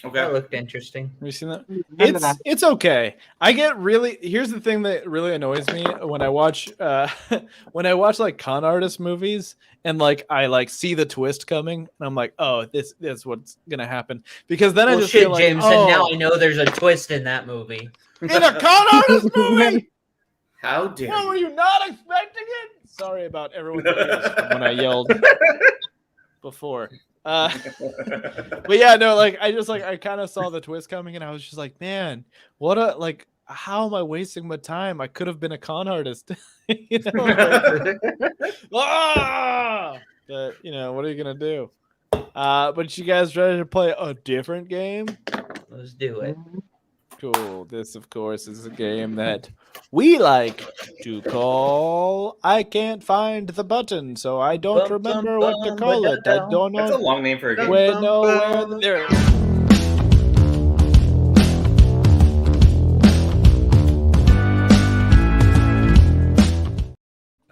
[SPEAKER 4] Okay.
[SPEAKER 3] That looked interesting.
[SPEAKER 2] Have you seen that?
[SPEAKER 5] Remember that.
[SPEAKER 2] It's okay. I get really here's the thing that really annoys me when I watch like con artist movies and like I like see the twist coming and I'm like, oh, this is what's gonna happen, because then I
[SPEAKER 3] Well,
[SPEAKER 2] just
[SPEAKER 3] shit,
[SPEAKER 2] feel like,
[SPEAKER 3] Jameson.
[SPEAKER 2] oh,
[SPEAKER 3] Now I know there's a twist in that movie.
[SPEAKER 2] in a con artist movie.
[SPEAKER 4] How dare
[SPEAKER 2] What,
[SPEAKER 4] you?
[SPEAKER 2] were you not expecting it? Sorry about everyone's ears from when I yelled before. But yeah, no, like I kind of saw the twist coming and I was just like, man, how am I wasting my time? I could have been a con artist. You know, like, but you know, what are you gonna do? But you guys ready to play a different game?
[SPEAKER 3] Let's do it.
[SPEAKER 2] Cool. This, of course, is a game that we like to call I Can't Find the Button, so I don't
[SPEAKER 3] Bum, bum,
[SPEAKER 2] remember what to
[SPEAKER 3] bum,
[SPEAKER 2] call it. I
[SPEAKER 3] ba-da-dum.
[SPEAKER 2] don't
[SPEAKER 4] That's a
[SPEAKER 2] know
[SPEAKER 4] long name for a game.
[SPEAKER 2] where,
[SPEAKER 3] Bum,
[SPEAKER 2] no, where,
[SPEAKER 3] bum.
[SPEAKER 2] there.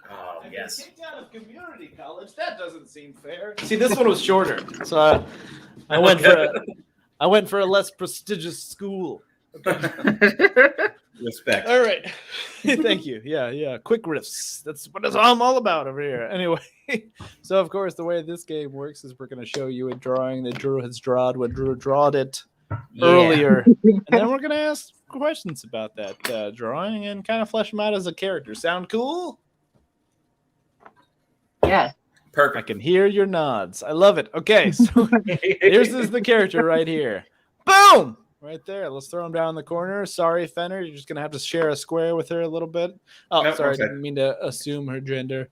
[SPEAKER 4] Oh, yes.
[SPEAKER 2] Kicked out of community college. That doesn't seem fair. See, this one was shorter, so I went for a less prestigious school.
[SPEAKER 4] Respect.
[SPEAKER 2] All right. Thank you. Yeah. Quick riffs. That's what I'm all about over here. Anyway, so of course, the way this game works is we're going to show you a drawing that Drew has drawn when Drew drawed it earlier. And then we're going to ask questions about that drawing and kind of flesh him out as a character. Sound cool?
[SPEAKER 5] Yes.
[SPEAKER 2] I
[SPEAKER 4] Perfect.
[SPEAKER 2] can hear your nods. I love it. Okay, so here's the character right here. Boom! Right there. Let's throw him down in the corner. Sorry, Fenner. You're just going to have to share a square with her a little bit. Oh,
[SPEAKER 4] Nope,
[SPEAKER 2] sorry. I
[SPEAKER 4] okay.
[SPEAKER 2] didn't mean to assume her gender.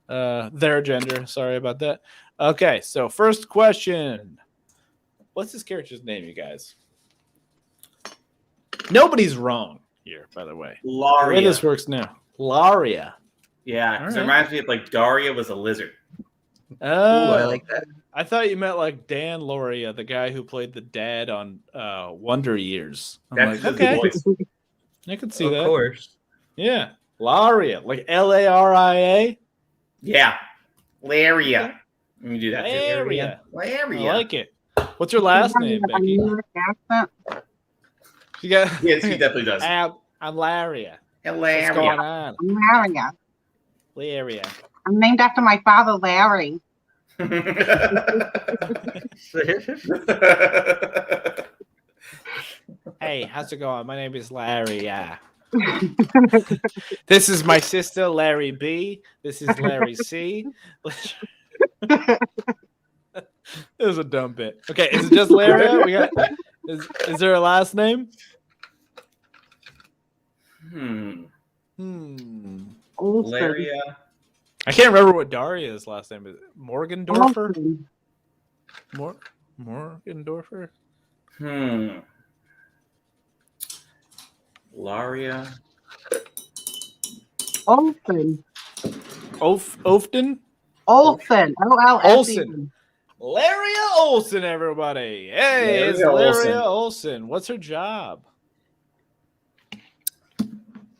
[SPEAKER 2] Their gender. Sorry about that. Okay, so first question. What's this character's name, you guys? Nobody's wrong here, by the way. The way
[SPEAKER 4] Laria.
[SPEAKER 2] this works now. Laria.
[SPEAKER 4] Yeah, because it
[SPEAKER 2] All right.
[SPEAKER 4] reminds me of like Daria was a lizard.
[SPEAKER 3] Ooh, I
[SPEAKER 2] Oh,
[SPEAKER 3] like that.
[SPEAKER 2] I thought you meant like Dan Lauria, the guy who played the dad on Wonder Years. I'm
[SPEAKER 4] That's
[SPEAKER 2] like,
[SPEAKER 4] just the
[SPEAKER 2] okay,
[SPEAKER 4] voice.
[SPEAKER 2] I could see
[SPEAKER 3] Of
[SPEAKER 2] that.
[SPEAKER 3] course.
[SPEAKER 2] Yeah, Laria, like Laria.
[SPEAKER 4] Yeah. Laria. Let me do that too.
[SPEAKER 2] Laria. I
[SPEAKER 4] Laria.
[SPEAKER 2] like it. What's your last name,
[SPEAKER 5] Have a
[SPEAKER 2] Becky?
[SPEAKER 5] New York accent.
[SPEAKER 2] You got.
[SPEAKER 4] Yes, he definitely does.
[SPEAKER 2] I'm Laria. What's
[SPEAKER 4] Laria.
[SPEAKER 2] going on,
[SPEAKER 5] I'm Laria.
[SPEAKER 2] Laria?
[SPEAKER 5] I'm named after my father, Larry.
[SPEAKER 2] Hey, how's it going? My name is Larry. This is my sister, Larry B. This is Larry C. It was a dumb bit. Okay, is it just Larry? We got. Is there a last name?
[SPEAKER 5] Olsen.
[SPEAKER 4] Laria.
[SPEAKER 2] I can't remember what Daria's last name is. Morgendorfer?
[SPEAKER 5] Olsen.
[SPEAKER 2] Morgendorfer?
[SPEAKER 4] Laria.
[SPEAKER 5] Olsen.
[SPEAKER 2] Often?
[SPEAKER 5] Olsen.
[SPEAKER 2] Olsen. Laria Olsen, everybody. Hey, it's
[SPEAKER 4] Laria
[SPEAKER 2] Laria Olsen. What's her job?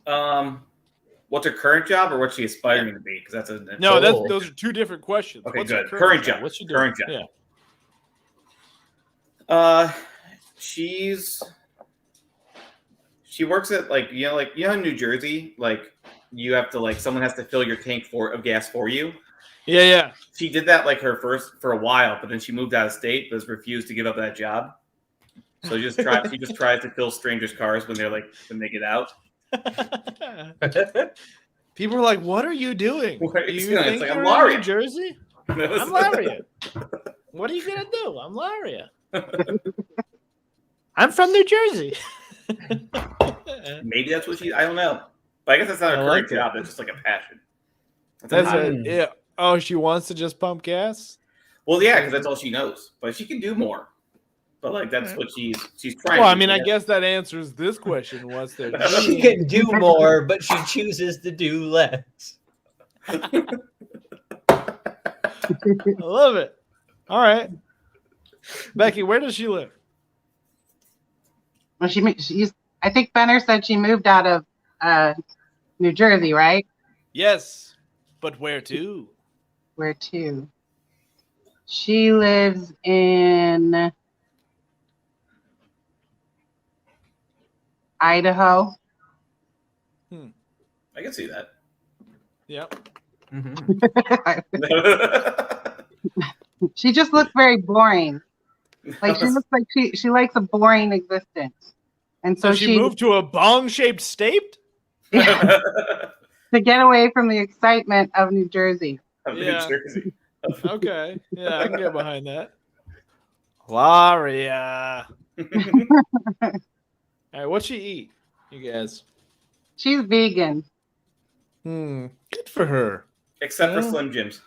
[SPEAKER 4] What's her current job or what's she aspiring to be? Because that's a
[SPEAKER 2] No,
[SPEAKER 3] Oh.
[SPEAKER 2] those are two different questions.
[SPEAKER 4] Okay,
[SPEAKER 2] What's her
[SPEAKER 4] good. Current job.
[SPEAKER 2] What's she doing?
[SPEAKER 4] Current job.
[SPEAKER 2] Yeah.
[SPEAKER 4] She works at in New Jersey, like you have to someone has to fill your tank of gas for you.
[SPEAKER 2] Yeah.
[SPEAKER 4] She did that for a while, but then she moved out of state, but has refused to give up that job. So she just tries to fill strangers' cars when they get out.
[SPEAKER 2] People are like, "What are you doing?
[SPEAKER 4] What are
[SPEAKER 2] Do
[SPEAKER 4] you
[SPEAKER 2] you
[SPEAKER 4] doing?"
[SPEAKER 2] think
[SPEAKER 4] It's like,
[SPEAKER 2] you're
[SPEAKER 4] I'm
[SPEAKER 2] in
[SPEAKER 4] Laria.
[SPEAKER 2] New Jersey? I'm Laria. What are you gonna do? I'm Laria. I'm from New Jersey.
[SPEAKER 4] Maybe that's what I don't know. But I guess that's not her
[SPEAKER 2] I
[SPEAKER 4] current
[SPEAKER 2] like it.
[SPEAKER 4] job. That's just like a passion. That's
[SPEAKER 2] That's
[SPEAKER 4] hobby.
[SPEAKER 2] it. Yeah. Oh, she wants to just pump gas.
[SPEAKER 4] Well, yeah, because that's all she knows. But she can do more. But that's what she's trying.
[SPEAKER 2] Well, I
[SPEAKER 4] to
[SPEAKER 2] mean,
[SPEAKER 4] do.
[SPEAKER 2] I guess that answers this question. What's their
[SPEAKER 3] She
[SPEAKER 2] dream?
[SPEAKER 3] can do more, but she chooses to do less.
[SPEAKER 2] I love it. All right, Becky, where does she live?
[SPEAKER 5] Well, I think Benner said she moved out of New Jersey, right?
[SPEAKER 2] Yes, but where to?
[SPEAKER 5] Where to? She lives in Idaho.
[SPEAKER 4] I can see that.
[SPEAKER 2] Yep.
[SPEAKER 5] She just looks very boring. Like she looks like she likes a boring existence, and
[SPEAKER 2] So
[SPEAKER 5] so
[SPEAKER 2] she moved to a bong-shaped state.
[SPEAKER 5] to get away from the excitement of New Jersey.
[SPEAKER 4] Of New
[SPEAKER 2] Yeah.
[SPEAKER 4] Jersey.
[SPEAKER 2] Okay, yeah, I can get behind that. Laria. All right, what'd she eat, you guys?
[SPEAKER 5] She's vegan,
[SPEAKER 2] Good for her.
[SPEAKER 4] Except for
[SPEAKER 2] Yeah.
[SPEAKER 4] Slim Jims.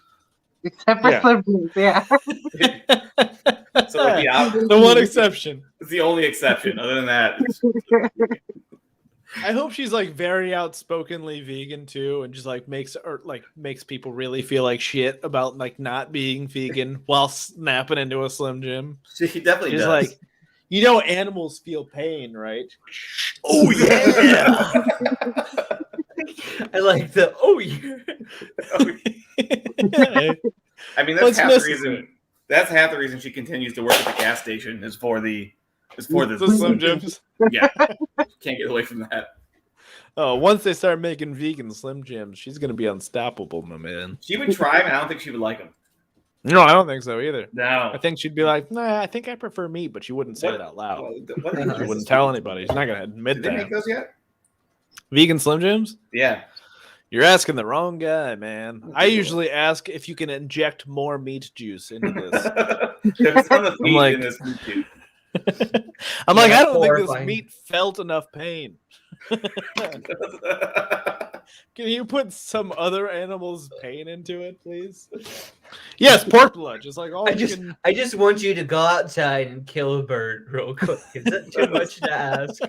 [SPEAKER 5] except for
[SPEAKER 2] Yeah.
[SPEAKER 5] Slim Jims. Yeah.
[SPEAKER 4] So
[SPEAKER 2] The one exception.
[SPEAKER 4] it's the only exception. Other than that,
[SPEAKER 2] I hope she's like very outspokenly vegan too, and just makes people really feel like shit about like not being vegan while snapping into a Slim Jim.
[SPEAKER 4] she definitely
[SPEAKER 2] She's
[SPEAKER 4] does.
[SPEAKER 2] like, animals feel pain, right? Oh yeah.
[SPEAKER 3] I like the yeah.
[SPEAKER 4] I mean,
[SPEAKER 2] What's
[SPEAKER 4] that's half the
[SPEAKER 2] necessary?
[SPEAKER 4] reason. That's half the reason she continues to work at the gas station is for the
[SPEAKER 2] The Slim Jims.
[SPEAKER 4] Yeah, can't get away from that.
[SPEAKER 2] Oh, once they start making vegan Slim Jims, she's gonna be unstoppable, my man.
[SPEAKER 4] She would try them, and I don't think she would like them.
[SPEAKER 2] No, I don't think so either.
[SPEAKER 4] No,
[SPEAKER 2] I think she'd be like, "Nah, I think I prefer meat," but she wouldn't say it out loud.
[SPEAKER 4] What
[SPEAKER 2] She
[SPEAKER 4] is
[SPEAKER 2] wouldn't
[SPEAKER 4] this?
[SPEAKER 2] tell anybody. She's not gonna admit
[SPEAKER 4] Did they make
[SPEAKER 2] that.
[SPEAKER 4] those yet?
[SPEAKER 2] Vegan Slim Jims?
[SPEAKER 4] Yeah.
[SPEAKER 2] You're asking the wrong guy, man. I usually ask if you can inject more meat juice into this.
[SPEAKER 4] There's a ton of meat
[SPEAKER 2] like-
[SPEAKER 4] in this meat tube.
[SPEAKER 2] I'm like,
[SPEAKER 3] Yeah,
[SPEAKER 2] I don't think this
[SPEAKER 3] horrifying.
[SPEAKER 2] meat felt enough pain. Can you put some other animal's pain into it, please? Yes, pork blood. Just like all
[SPEAKER 3] I
[SPEAKER 2] you
[SPEAKER 3] just
[SPEAKER 2] can.
[SPEAKER 3] I just want you to go outside and kill a bird real quick. Is that too much to ask?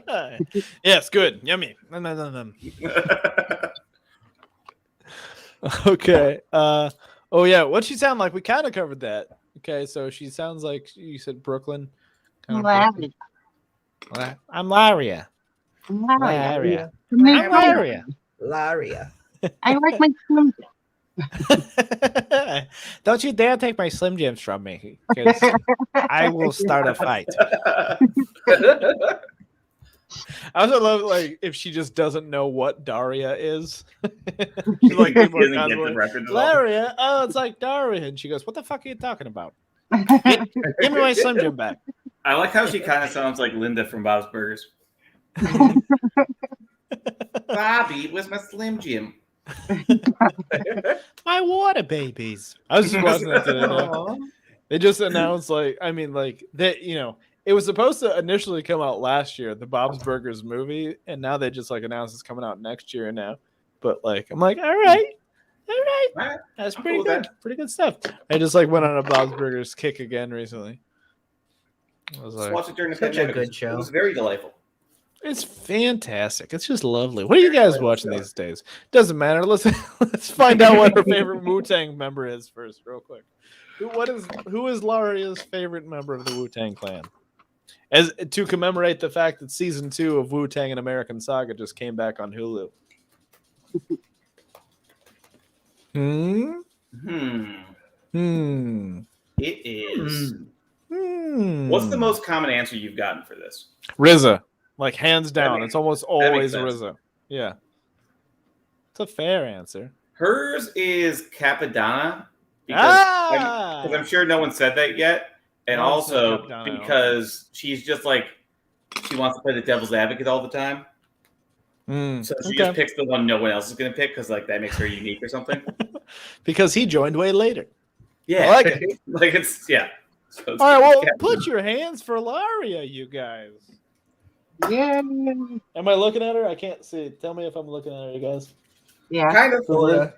[SPEAKER 2] Yes, good. Yummy. Nom, nom, nom, nom. Okay. Oh yeah, what'd she sound like? We kind of covered that. Okay, so she sounds like you said Brooklyn. Kind of
[SPEAKER 5] Larry.
[SPEAKER 2] Brooklyn. I'm Laria.
[SPEAKER 5] Larry.
[SPEAKER 2] Laria.
[SPEAKER 5] I'm
[SPEAKER 2] I'm Laria.
[SPEAKER 3] Laria.
[SPEAKER 5] I like my Slim Jim.
[SPEAKER 2] Don't you dare take my Slim Jims from me, because I will start a fight. I also love like if she just doesn't know what Daria is. She's like, people
[SPEAKER 4] He
[SPEAKER 2] are
[SPEAKER 4] doesn't get the
[SPEAKER 2] constantly,
[SPEAKER 4] reference at all.
[SPEAKER 2] Laria, oh, it's like Daria, and she goes, "What the fuck are you talking about? Give me my Slim Jim back."
[SPEAKER 4] I like how she kind of sounds like Linda from Bob's Burgers. Bobby, where's my Slim Jim?
[SPEAKER 2] My water babies. I was just watching that today. They just announced like that, it was supposed to initially come out last year, the Bob's Burgers movie, and now they just like announced it's coming out next year now. But like I'm like, all right.
[SPEAKER 4] Alright,
[SPEAKER 2] That's
[SPEAKER 4] I'm
[SPEAKER 2] pretty
[SPEAKER 4] cool with
[SPEAKER 2] good. Pretty good stuff. I just like went on a Bob's Burgers kick again recently. I was
[SPEAKER 4] Just
[SPEAKER 2] like,
[SPEAKER 4] watch it during the
[SPEAKER 3] Such a
[SPEAKER 4] pandemic.
[SPEAKER 3] good show.
[SPEAKER 4] It was very delightful.
[SPEAKER 2] it's fantastic. It's just lovely. What are you guys watching these days? Doesn't matter. Let's find out what her favorite Wu-Tang member is first, real quick. Who is Laria's favorite member of the Wu-Tang Clan? As to commemorate the fact that season 2 of Wu-Tang: An American Saga just came back on Hulu.
[SPEAKER 4] It is. What's the most common answer you've gotten for this?
[SPEAKER 2] RZA, like hands down.
[SPEAKER 4] makes-
[SPEAKER 2] It's almost
[SPEAKER 4] that makes
[SPEAKER 2] always
[SPEAKER 4] sense.
[SPEAKER 2] RZA. Yeah, it's a fair answer.
[SPEAKER 4] Hers is Capadonna because
[SPEAKER 2] Ah,
[SPEAKER 4] I'm sure no one said that yet, and
[SPEAKER 2] No one said
[SPEAKER 4] also
[SPEAKER 2] Capadonna,
[SPEAKER 4] because she's just like she wants to play the devil's advocate all the time, so she just picks the one no one else is going to pick because like that makes her unique or something.
[SPEAKER 2] because he joined way later.
[SPEAKER 4] Yeah,
[SPEAKER 2] I like it.
[SPEAKER 4] like it's yeah. So it's
[SPEAKER 2] All right, well,
[SPEAKER 4] Capadonna.
[SPEAKER 2] put your hands for Laria, you guys.
[SPEAKER 5] Yeah.
[SPEAKER 2] Am I looking at her? I can't see. Tell me if I'm looking at her, you guys.
[SPEAKER 5] Yeah.
[SPEAKER 4] Kind of, sorta.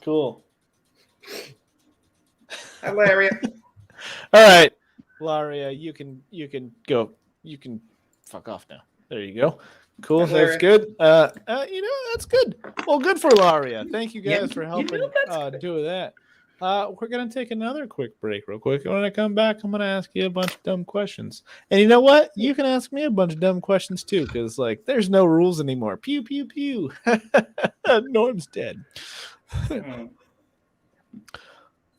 [SPEAKER 2] Cool.
[SPEAKER 4] Hilarious.
[SPEAKER 2] All right, Laria, you can go. You can fuck off now. There you go. Cool. That's
[SPEAKER 4] Laria.
[SPEAKER 2] good. That's good. Well, good for Laria. Thank you guys
[SPEAKER 3] Yeah,
[SPEAKER 2] for helping
[SPEAKER 3] that's good.
[SPEAKER 2] do that. We're gonna take another quick break, real quick. When I come back, I'm gonna ask you a bunch of dumb questions. And you know what? You can ask me a bunch of dumb questions too, because like there's no rules anymore. Pew pew pew. Norm's dead.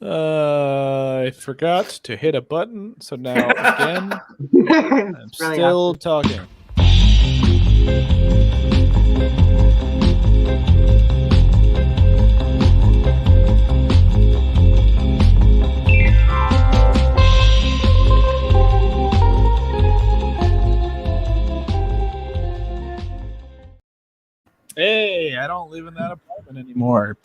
[SPEAKER 2] I forgot to hit a button, so now again I'm
[SPEAKER 5] It's really
[SPEAKER 2] still talking. Hey, I don't live in that apartment anymore.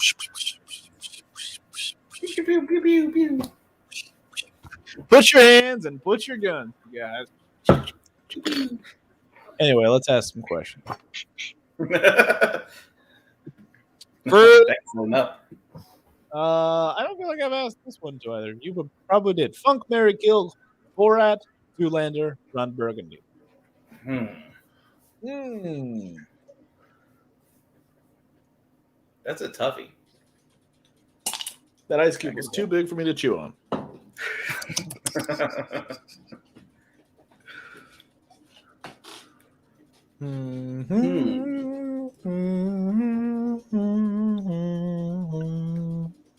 [SPEAKER 2] Put your hands and put your guns, you guys. Anyway, let's ask some questions.
[SPEAKER 4] Excellent enough.
[SPEAKER 2] I don't feel like I've asked this one to either of you, but probably did. Funk, Mary Kill, Borat, Zoolander, Ron Burgundy.
[SPEAKER 4] That's a toughie.
[SPEAKER 2] That ice cube was too big for me to chew on.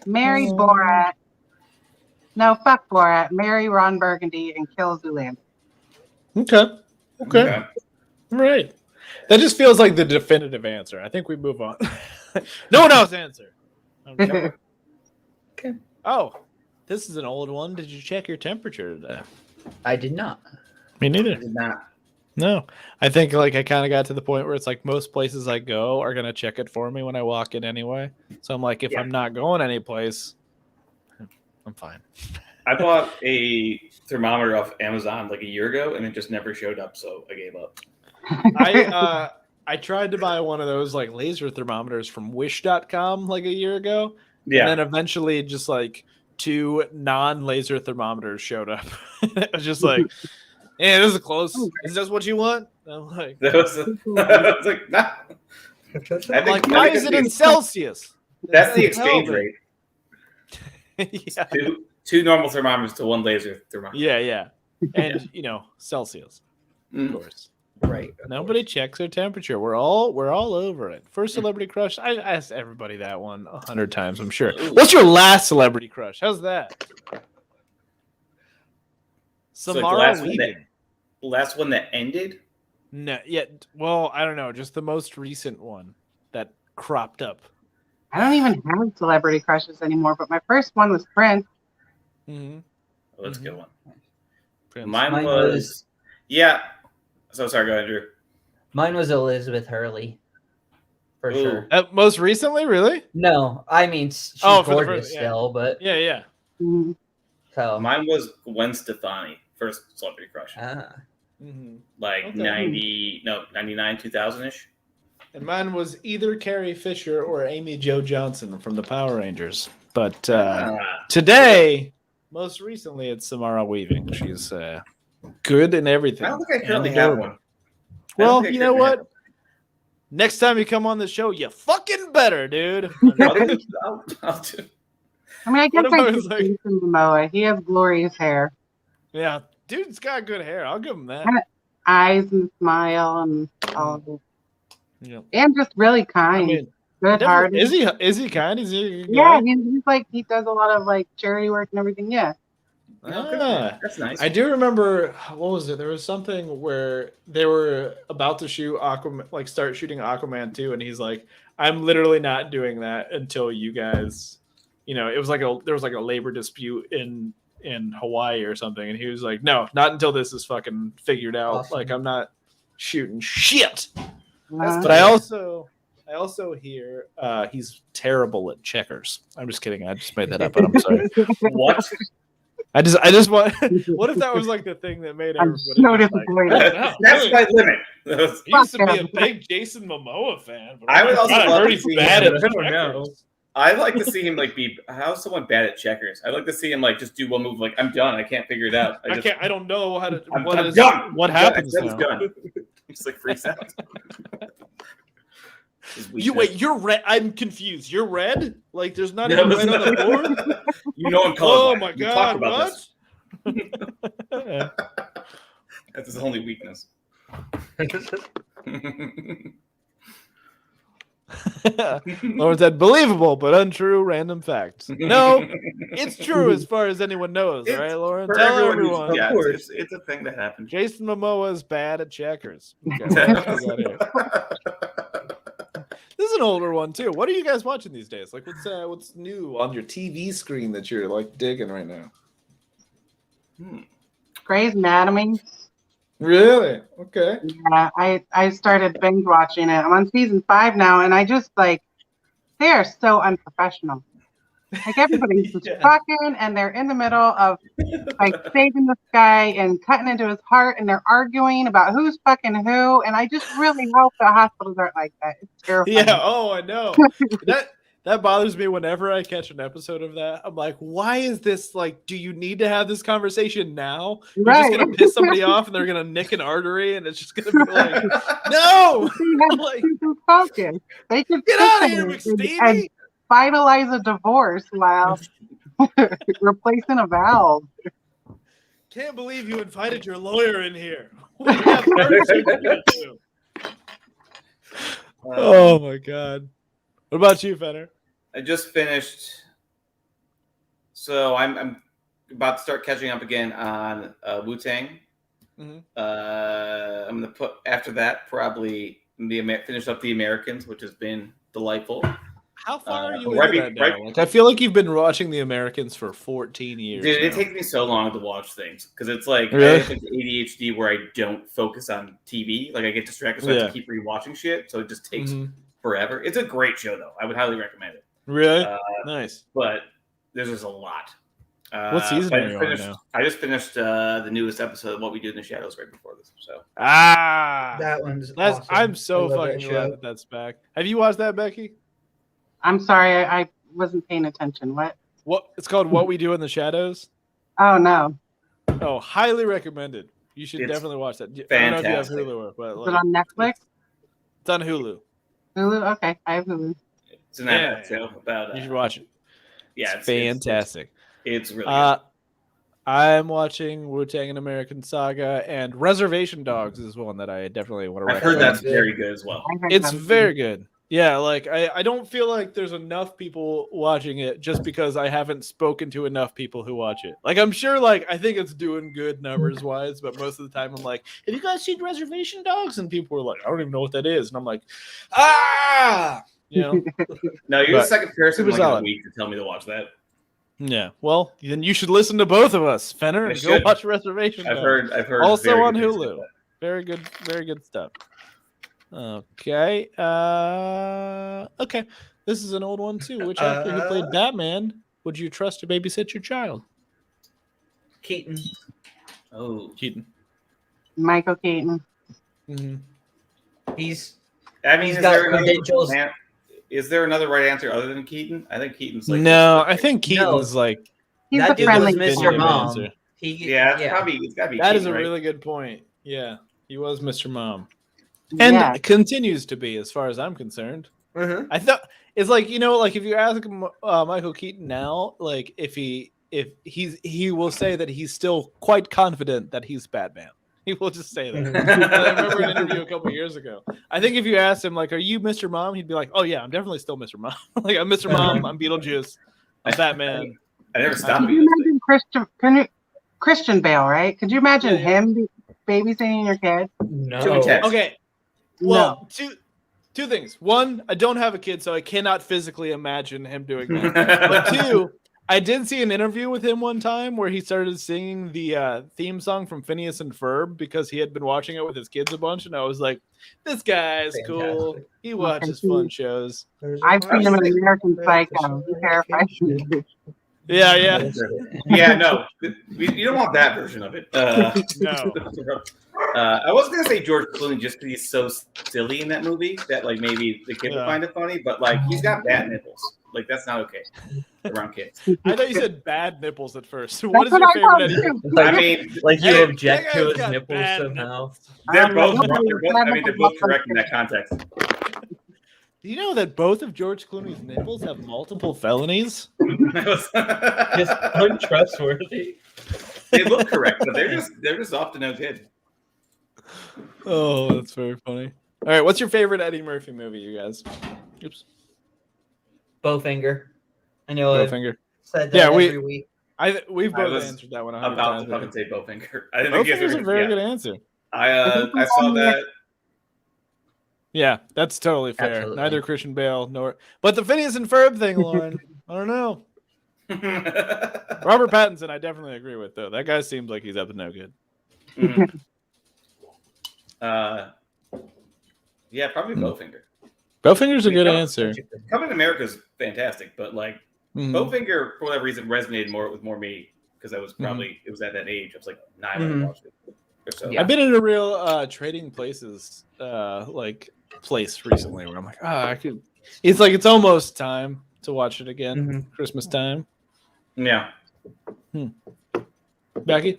[SPEAKER 5] Marry Borat. No, fuck Borat. Marry Ron Burgundy and kill Zoolander.
[SPEAKER 2] Okay. Right. That just feels like the definitive answer. I think we move on. No one else answer. Okay. Oh, this is an old one. Did you check your temperature today?
[SPEAKER 3] I did not.
[SPEAKER 2] Me neither.
[SPEAKER 4] Did not.
[SPEAKER 2] No. I think like I kind of got to the point where it's like most places I go are going to check it for me when I walk in anyway. So I'm like, if I'm not going anyplace, I'm fine.
[SPEAKER 4] I bought a thermometer off Amazon like a year ago, and it just never showed up, so I gave up.
[SPEAKER 2] I tried to buy one of those like laser thermometers from wish.com like a year ago.
[SPEAKER 4] Yeah.
[SPEAKER 2] And then eventually just like 2 non-laser thermometers showed up. It was just like, yeah, this is close. Is this what you want? I'm like,
[SPEAKER 4] I was like, nah.
[SPEAKER 2] I'm like, why is it in Celsius?
[SPEAKER 4] That's the
[SPEAKER 2] Tell
[SPEAKER 4] exchange
[SPEAKER 2] me.
[SPEAKER 4] rate.
[SPEAKER 2] Yeah.
[SPEAKER 4] 2 normal thermometers to 1 laser thermometer.
[SPEAKER 2] Yeah. And Celsius, of
[SPEAKER 4] Mm.
[SPEAKER 2] course.
[SPEAKER 3] Right.
[SPEAKER 2] Nobody checks their temperature. We're all over it. First celebrity crush. I asked everybody that one 100 times, I'm sure. What's your last celebrity crush? How's that?
[SPEAKER 4] So, like,
[SPEAKER 2] Samara Weaving.
[SPEAKER 4] last one that ended.
[SPEAKER 2] No, yeah. Well, I don't know. Just the most recent one that cropped up.
[SPEAKER 5] I don't even have celebrity crushes anymore, but my first one was Prince.
[SPEAKER 2] Mm-hmm.
[SPEAKER 4] Oh, that's a good one.
[SPEAKER 2] Prince.
[SPEAKER 4] Mine
[SPEAKER 3] Mine
[SPEAKER 4] was
[SPEAKER 3] was-
[SPEAKER 4] yeah. So sorry, go ahead, Drew.
[SPEAKER 3] Mine was Elizabeth Hurley, for
[SPEAKER 4] Ooh.
[SPEAKER 3] sure.
[SPEAKER 2] Most recently, really?
[SPEAKER 3] No, I mean she's
[SPEAKER 2] Oh, for the
[SPEAKER 3] gorgeous
[SPEAKER 2] first- yeah.
[SPEAKER 3] still, but
[SPEAKER 2] Yeah.
[SPEAKER 5] Mhm.
[SPEAKER 3] so
[SPEAKER 4] Mine was Gwen Stefani, first celebrity crush,
[SPEAKER 2] Mm-hmm.
[SPEAKER 4] like
[SPEAKER 2] Okay.
[SPEAKER 4] 99, 2000 ish.
[SPEAKER 2] And mine was either Carrie Fisher or Amy Jo Johnson from the Power Rangers. But today, most recently, it's Samara Weaving. She's good in everything.
[SPEAKER 4] I don't think I currently
[SPEAKER 2] And
[SPEAKER 4] have
[SPEAKER 2] adorable.
[SPEAKER 4] one.
[SPEAKER 2] Well, you know what? Next time you come on the show, you fucking better, dude.
[SPEAKER 4] I'll do.
[SPEAKER 5] I mean, I guess
[SPEAKER 2] What if I
[SPEAKER 5] I
[SPEAKER 2] was
[SPEAKER 5] was
[SPEAKER 2] like-
[SPEAKER 5] Jason Momoa. He has glorious hair,
[SPEAKER 2] Yeah, dude's got good hair. I'll give him that.
[SPEAKER 5] eyes and smile, and all of it.
[SPEAKER 2] Yeah.
[SPEAKER 5] And just really
[SPEAKER 2] I
[SPEAKER 5] kind,
[SPEAKER 2] mean,
[SPEAKER 5] good hearted.
[SPEAKER 2] is he kind? Is he a good
[SPEAKER 5] Yeah,
[SPEAKER 2] guy?
[SPEAKER 5] he's like he does a lot of like charity work and everything. Yeah.
[SPEAKER 2] Ah.
[SPEAKER 4] That's nice.
[SPEAKER 2] I do remember, what was it? There was something where they were about to shoot Aquaman, like start shooting Aquaman 2, and he's like, I'm literally not doing that until you guys, it was like there was like a labor dispute in Hawaii or something, and he was like, no, not until this is fucking figured out.
[SPEAKER 3] Awesome.
[SPEAKER 2] Like, I'm not shooting shit.
[SPEAKER 5] Uh,
[SPEAKER 2] But I also hear he's terrible at checkers. I'm just kidding. I just made that up, but I'm sorry.
[SPEAKER 4] What?
[SPEAKER 2] I just want. What if that was like the thing that made
[SPEAKER 5] I'm
[SPEAKER 2] everybody?
[SPEAKER 5] so
[SPEAKER 2] just like,
[SPEAKER 5] disappointed.
[SPEAKER 2] "Oh, no,
[SPEAKER 4] That's
[SPEAKER 2] really?"
[SPEAKER 4] my limit. That's-
[SPEAKER 2] He used to be a
[SPEAKER 5] Fuck
[SPEAKER 2] big Jason Momoa fan. But
[SPEAKER 4] I would also
[SPEAKER 2] God, I
[SPEAKER 4] love
[SPEAKER 2] heard
[SPEAKER 4] to
[SPEAKER 2] he's
[SPEAKER 4] see
[SPEAKER 2] bad
[SPEAKER 4] him-
[SPEAKER 2] at
[SPEAKER 3] I don't know.
[SPEAKER 2] checkers.
[SPEAKER 4] I'd like to see him like be. How's someone bad at checkers? I'd like to see him like just do one move. Like, I'm done. I can't figure it out.
[SPEAKER 2] I can't. I don't know how to.
[SPEAKER 4] I'm
[SPEAKER 2] What
[SPEAKER 4] done.
[SPEAKER 2] is?
[SPEAKER 4] Done.
[SPEAKER 2] What
[SPEAKER 4] I'm done.
[SPEAKER 2] happens
[SPEAKER 4] I said it's
[SPEAKER 2] now?
[SPEAKER 4] done. Just like freaks out. His
[SPEAKER 2] You
[SPEAKER 4] weakness.
[SPEAKER 2] wait. You're red. I'm confused. You're red. Like there's not
[SPEAKER 4] No,
[SPEAKER 2] even
[SPEAKER 4] it's
[SPEAKER 2] red on the
[SPEAKER 4] not.
[SPEAKER 2] board.
[SPEAKER 4] You know I'm colorblind.
[SPEAKER 2] Oh my
[SPEAKER 4] We talked
[SPEAKER 2] god!
[SPEAKER 4] about
[SPEAKER 2] What?
[SPEAKER 4] this. That's his only weakness.
[SPEAKER 2] Lauren said, "Believable but untrue random facts." No, it's true as far as anyone knows,
[SPEAKER 4] It's
[SPEAKER 2] right, Lauren?
[SPEAKER 4] For
[SPEAKER 2] Tell
[SPEAKER 4] who's-
[SPEAKER 2] everyone.
[SPEAKER 4] Yeah,
[SPEAKER 3] Of course.
[SPEAKER 4] it's a thing that happens.
[SPEAKER 2] Jason Momoa is bad at checkers. Okay, what else we got here? This is an older one too. What are you guys watching these days? Like, what's new on your TV screen that you're like digging right now?
[SPEAKER 5] Grey's Anatomy.
[SPEAKER 2] Really? Okay.
[SPEAKER 5] Yeah, I started binge watching it. I'm on season 5 now, and I just like they are so unprofessional. Like everybody's just
[SPEAKER 2] Yeah.
[SPEAKER 5] fucking, and they're in the middle of like saving this guy and cutting into his heart, and they're arguing about who's fucking who. And I just really hope that hospitals aren't like that. It's terrifying.
[SPEAKER 2] Yeah. Oh, I know. That bothers me whenever I catch an episode of that. I'm like, why is this like? Do you need to have this conversation now? You're
[SPEAKER 5] Right.
[SPEAKER 2] just gonna piss somebody off, and they're gonna nick an artery, and it's just gonna be like, no.
[SPEAKER 5] They have
[SPEAKER 2] Like,
[SPEAKER 5] to focus. They could
[SPEAKER 2] get
[SPEAKER 5] sit
[SPEAKER 2] out of
[SPEAKER 5] there
[SPEAKER 2] here,
[SPEAKER 5] and
[SPEAKER 2] McStevie.
[SPEAKER 5] finalize a divorce while replacing a valve.
[SPEAKER 2] Can't believe you invited your lawyer in here. We have murder to get to. Oh my god. What about you, Fenner?
[SPEAKER 4] I just finished, so I'm about to start catching up again on Wu-Tang.
[SPEAKER 2] Mhm.
[SPEAKER 4] I'm gonna put after that probably finish up The Americans, which has been delightful.
[SPEAKER 2] How far are you
[SPEAKER 4] right
[SPEAKER 2] into
[SPEAKER 4] be-
[SPEAKER 2] that now? Like, I feel like you've been watching The Americans for 14 years.
[SPEAKER 4] Dude, it
[SPEAKER 2] now.
[SPEAKER 4] takes me so long to watch things because it's like
[SPEAKER 2] Really?
[SPEAKER 4] I have ADHD where I don't focus on TV. Like I get distracted, so I have
[SPEAKER 2] Yeah.
[SPEAKER 4] to keep rewatching shit. So it just takes
[SPEAKER 2] Mhm.
[SPEAKER 4] forever. It's a great show though. I would highly recommend it.
[SPEAKER 2] Really?
[SPEAKER 4] Nice,
[SPEAKER 2] Nice.
[SPEAKER 4] but there's just a lot.
[SPEAKER 2] What season
[SPEAKER 4] but
[SPEAKER 2] are you on now?
[SPEAKER 4] I just finished the newest episode of What We Do in the Shadows right before this. So
[SPEAKER 3] That one's
[SPEAKER 2] That's
[SPEAKER 3] awesome.
[SPEAKER 2] I'm so
[SPEAKER 3] I love
[SPEAKER 2] fucking
[SPEAKER 3] that
[SPEAKER 2] glad
[SPEAKER 3] show.
[SPEAKER 2] that that's back. Have you watched that, Becky?
[SPEAKER 5] I'm sorry, I wasn't paying attention. What?
[SPEAKER 2] What it's called What We Do in the Shadows?
[SPEAKER 5] Oh no.
[SPEAKER 2] Oh, highly recommended. You should
[SPEAKER 4] It's
[SPEAKER 2] definitely watch that. I don't know if you have
[SPEAKER 4] fantastic.
[SPEAKER 2] Hulu, but
[SPEAKER 5] Is it on Netflix?
[SPEAKER 2] it's on Hulu.
[SPEAKER 5] Hulu? Okay, I have Hulu.
[SPEAKER 4] it's an
[SPEAKER 2] Yeah.
[SPEAKER 4] show about
[SPEAKER 2] You should watch it.
[SPEAKER 4] yeah,
[SPEAKER 2] It's fantastic.
[SPEAKER 4] It's really good.
[SPEAKER 2] I'm watching Wu-Tang: An American Saga, and Reservation Dogs is one that I definitely want to
[SPEAKER 4] I've heard
[SPEAKER 2] recommend.
[SPEAKER 4] that's very good as well.
[SPEAKER 5] I heard
[SPEAKER 2] It's
[SPEAKER 5] that.
[SPEAKER 2] very good. Yeah, like I don't feel like there's enough people watching it just because I haven't spoken to enough people who watch it. Like I'm sure like I think it's doing good numbers wise, but most of the time I'm like, have you guys seen Reservation Dogs? And people are like, I don't even know what that is. And I'm like, you know.
[SPEAKER 4] No, you're the
[SPEAKER 2] But
[SPEAKER 4] second person
[SPEAKER 2] super
[SPEAKER 4] like in a
[SPEAKER 2] solid.
[SPEAKER 4] week to tell me to watch that.
[SPEAKER 2] Yeah. Well, then you should listen to both of us, Fenner,
[SPEAKER 4] I
[SPEAKER 2] and go
[SPEAKER 4] should.
[SPEAKER 2] watch Reservation
[SPEAKER 4] I've
[SPEAKER 2] Dogs.
[SPEAKER 4] heard
[SPEAKER 2] Also
[SPEAKER 4] very
[SPEAKER 2] on
[SPEAKER 4] good things
[SPEAKER 2] Hulu.
[SPEAKER 4] about
[SPEAKER 2] Very good stuff. Okay. Okay. This is an old one too. Which actor who played Batman would you trust to babysit your child?
[SPEAKER 3] Keaton.
[SPEAKER 4] that. Oh,
[SPEAKER 2] Keaton.
[SPEAKER 5] Michael Keaton.
[SPEAKER 2] Mm-hmm.
[SPEAKER 3] He's
[SPEAKER 4] I mean,
[SPEAKER 3] He's
[SPEAKER 4] is
[SPEAKER 3] got
[SPEAKER 4] there another
[SPEAKER 3] credentials.
[SPEAKER 4] is there another right answer other than Keaton? I think Keaton's like
[SPEAKER 2] No, I think Keaton's
[SPEAKER 3] No.
[SPEAKER 2] like
[SPEAKER 5] He's
[SPEAKER 3] that
[SPEAKER 5] a
[SPEAKER 3] dude
[SPEAKER 5] friendly
[SPEAKER 3] was Mr.
[SPEAKER 2] definitive
[SPEAKER 3] Mom.
[SPEAKER 2] answer.
[SPEAKER 4] yeah, it's gotta be.
[SPEAKER 2] That
[SPEAKER 4] Keaton,
[SPEAKER 2] is a
[SPEAKER 4] right?
[SPEAKER 2] really good point. Yeah, he was Mr. Mom, and
[SPEAKER 5] Yeah.
[SPEAKER 2] continues to be, as far as I'm concerned.
[SPEAKER 3] Mhm.
[SPEAKER 2] I thought it's like like if you ask Michael Keaton now, like if he will say that he's still quite confident that he's Batman. He will just say that. I remember an interview a couple years ago. I think if you asked him like, "Are you Mr. Mom?" He'd be like, "Oh yeah, I'm definitely still Mr. Mom. Like I'm Mr. Mom. I'm Beetlejuice. I'm Batman."
[SPEAKER 4] I never stopped
[SPEAKER 5] Could
[SPEAKER 4] being
[SPEAKER 5] you
[SPEAKER 4] this
[SPEAKER 5] imagine Christian Bale, right? Could you imagine
[SPEAKER 2] Yeah, yeah.
[SPEAKER 5] him babysitting your kid?
[SPEAKER 3] No.
[SPEAKER 4] Too intense.
[SPEAKER 2] Okay. Well, two things. One, I don't have a kid, so I cannot physically imagine him doing that. But two, I did see an interview with him one time where he started singing the theme song from Phineas and Ferb because he had been watching it with his kids a bunch, and I was like, "This guy's cool.
[SPEAKER 3] Fantastic.
[SPEAKER 2] He watches fun shows."
[SPEAKER 5] I've seen him in American Psycho. He terrifies me.
[SPEAKER 2] Yeah, yeah.
[SPEAKER 4] Yeah, no, you don't want that version of it.
[SPEAKER 2] No.
[SPEAKER 4] I was gonna say George Clooney just because he's so silly in that movie that like maybe the kid would
[SPEAKER 2] Yeah.
[SPEAKER 4] find it funny, but like he's got bad nipples. Like that's not okay around kids.
[SPEAKER 2] I thought you said bad nipples at first. What is
[SPEAKER 5] That's
[SPEAKER 2] your
[SPEAKER 5] what I thought
[SPEAKER 2] favorite Eddie?
[SPEAKER 5] too.
[SPEAKER 4] I mean,
[SPEAKER 3] Like you
[SPEAKER 2] Hey,
[SPEAKER 3] object
[SPEAKER 2] that
[SPEAKER 3] to
[SPEAKER 2] guy's
[SPEAKER 3] his
[SPEAKER 2] got
[SPEAKER 3] nipples
[SPEAKER 2] bad
[SPEAKER 3] somehow.
[SPEAKER 2] nipples.
[SPEAKER 4] they're both.
[SPEAKER 5] like,
[SPEAKER 4] They're both correct in that context.
[SPEAKER 2] Do you know that both of George Clooney's nipples have multiple felonies?
[SPEAKER 3] Just untrustworthy.
[SPEAKER 4] They look correct, but they're just often no good.
[SPEAKER 2] Oh, that's very funny. All right, what's your favorite Eddie Murphy movie, you guys? Oops,
[SPEAKER 3] Bowfinger. I know I've
[SPEAKER 2] Bowfinger.
[SPEAKER 3] said that
[SPEAKER 2] Yeah,
[SPEAKER 3] every week.
[SPEAKER 2] We've
[SPEAKER 4] I
[SPEAKER 2] both
[SPEAKER 4] was
[SPEAKER 2] answered that one 100
[SPEAKER 4] About
[SPEAKER 2] times.
[SPEAKER 4] to fucking say Bowfinger. I didn't think you guys
[SPEAKER 2] Bowfinger's
[SPEAKER 4] were
[SPEAKER 2] a very
[SPEAKER 4] yeah.
[SPEAKER 2] good answer.
[SPEAKER 4] I saw that.
[SPEAKER 2] Yeah, that's totally fair.
[SPEAKER 3] Absolutely.
[SPEAKER 2] Neither Christian Bale nor, but the Phineas and Ferb thing, Lauren. I don't know. Robert Pattinson, I definitely agree with though. That guy seems like he's up to no good.
[SPEAKER 4] Mhm. Yeah, probably
[SPEAKER 2] Hmm.
[SPEAKER 4] Bowfinger.
[SPEAKER 2] Bowfinger's a good
[SPEAKER 4] Yeah.
[SPEAKER 2] answer.
[SPEAKER 4] Coming to America is fantastic, but like
[SPEAKER 2] Mhm.
[SPEAKER 4] Bowfinger for whatever reason resonated more with me because I was probably it was at that age. I was like 9 when I watched it. Or so.
[SPEAKER 3] Yeah.
[SPEAKER 2] I've been in a real Trading Places like place recently where I'm like, I could. It's like it's almost time to watch it again.
[SPEAKER 3] Mhm.
[SPEAKER 2] Christmas time.
[SPEAKER 4] Yeah.
[SPEAKER 2] Becky.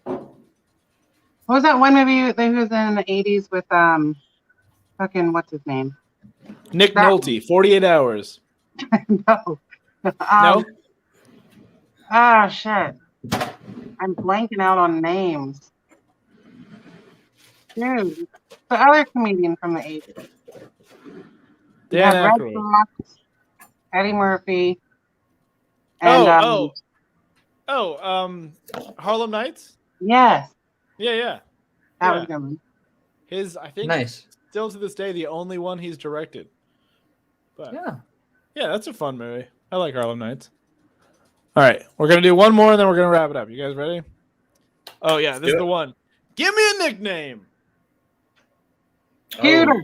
[SPEAKER 5] What was that one movie that he was in the 80s with fucking what's his name?
[SPEAKER 2] Nick
[SPEAKER 5] That-
[SPEAKER 2] Nolte, 48 Hours.
[SPEAKER 5] No.
[SPEAKER 2] No?
[SPEAKER 5] Oh shit. I'm blanking out on names. Dude, the other comedian from the 80s. You
[SPEAKER 2] Dan
[SPEAKER 5] have Red
[SPEAKER 2] Aykroyd.
[SPEAKER 5] Fox, Eddie Murphy, and
[SPEAKER 2] Harlem Nights?
[SPEAKER 5] yes,
[SPEAKER 2] Yeah.
[SPEAKER 5] that
[SPEAKER 2] Yeah.
[SPEAKER 5] was a good one.
[SPEAKER 2] His, I think,
[SPEAKER 3] Nice.
[SPEAKER 2] still to this day, the only one he's directed. But
[SPEAKER 3] Yeah.
[SPEAKER 2] yeah, that's a fun movie. I like Harlem Nights. All right, we're gonna do one more, and then we're gonna wrap it up. You guys ready? Oh yeah, this is
[SPEAKER 4] do
[SPEAKER 2] the
[SPEAKER 4] it.
[SPEAKER 2] one. Give me a nickname.
[SPEAKER 5] Scooter.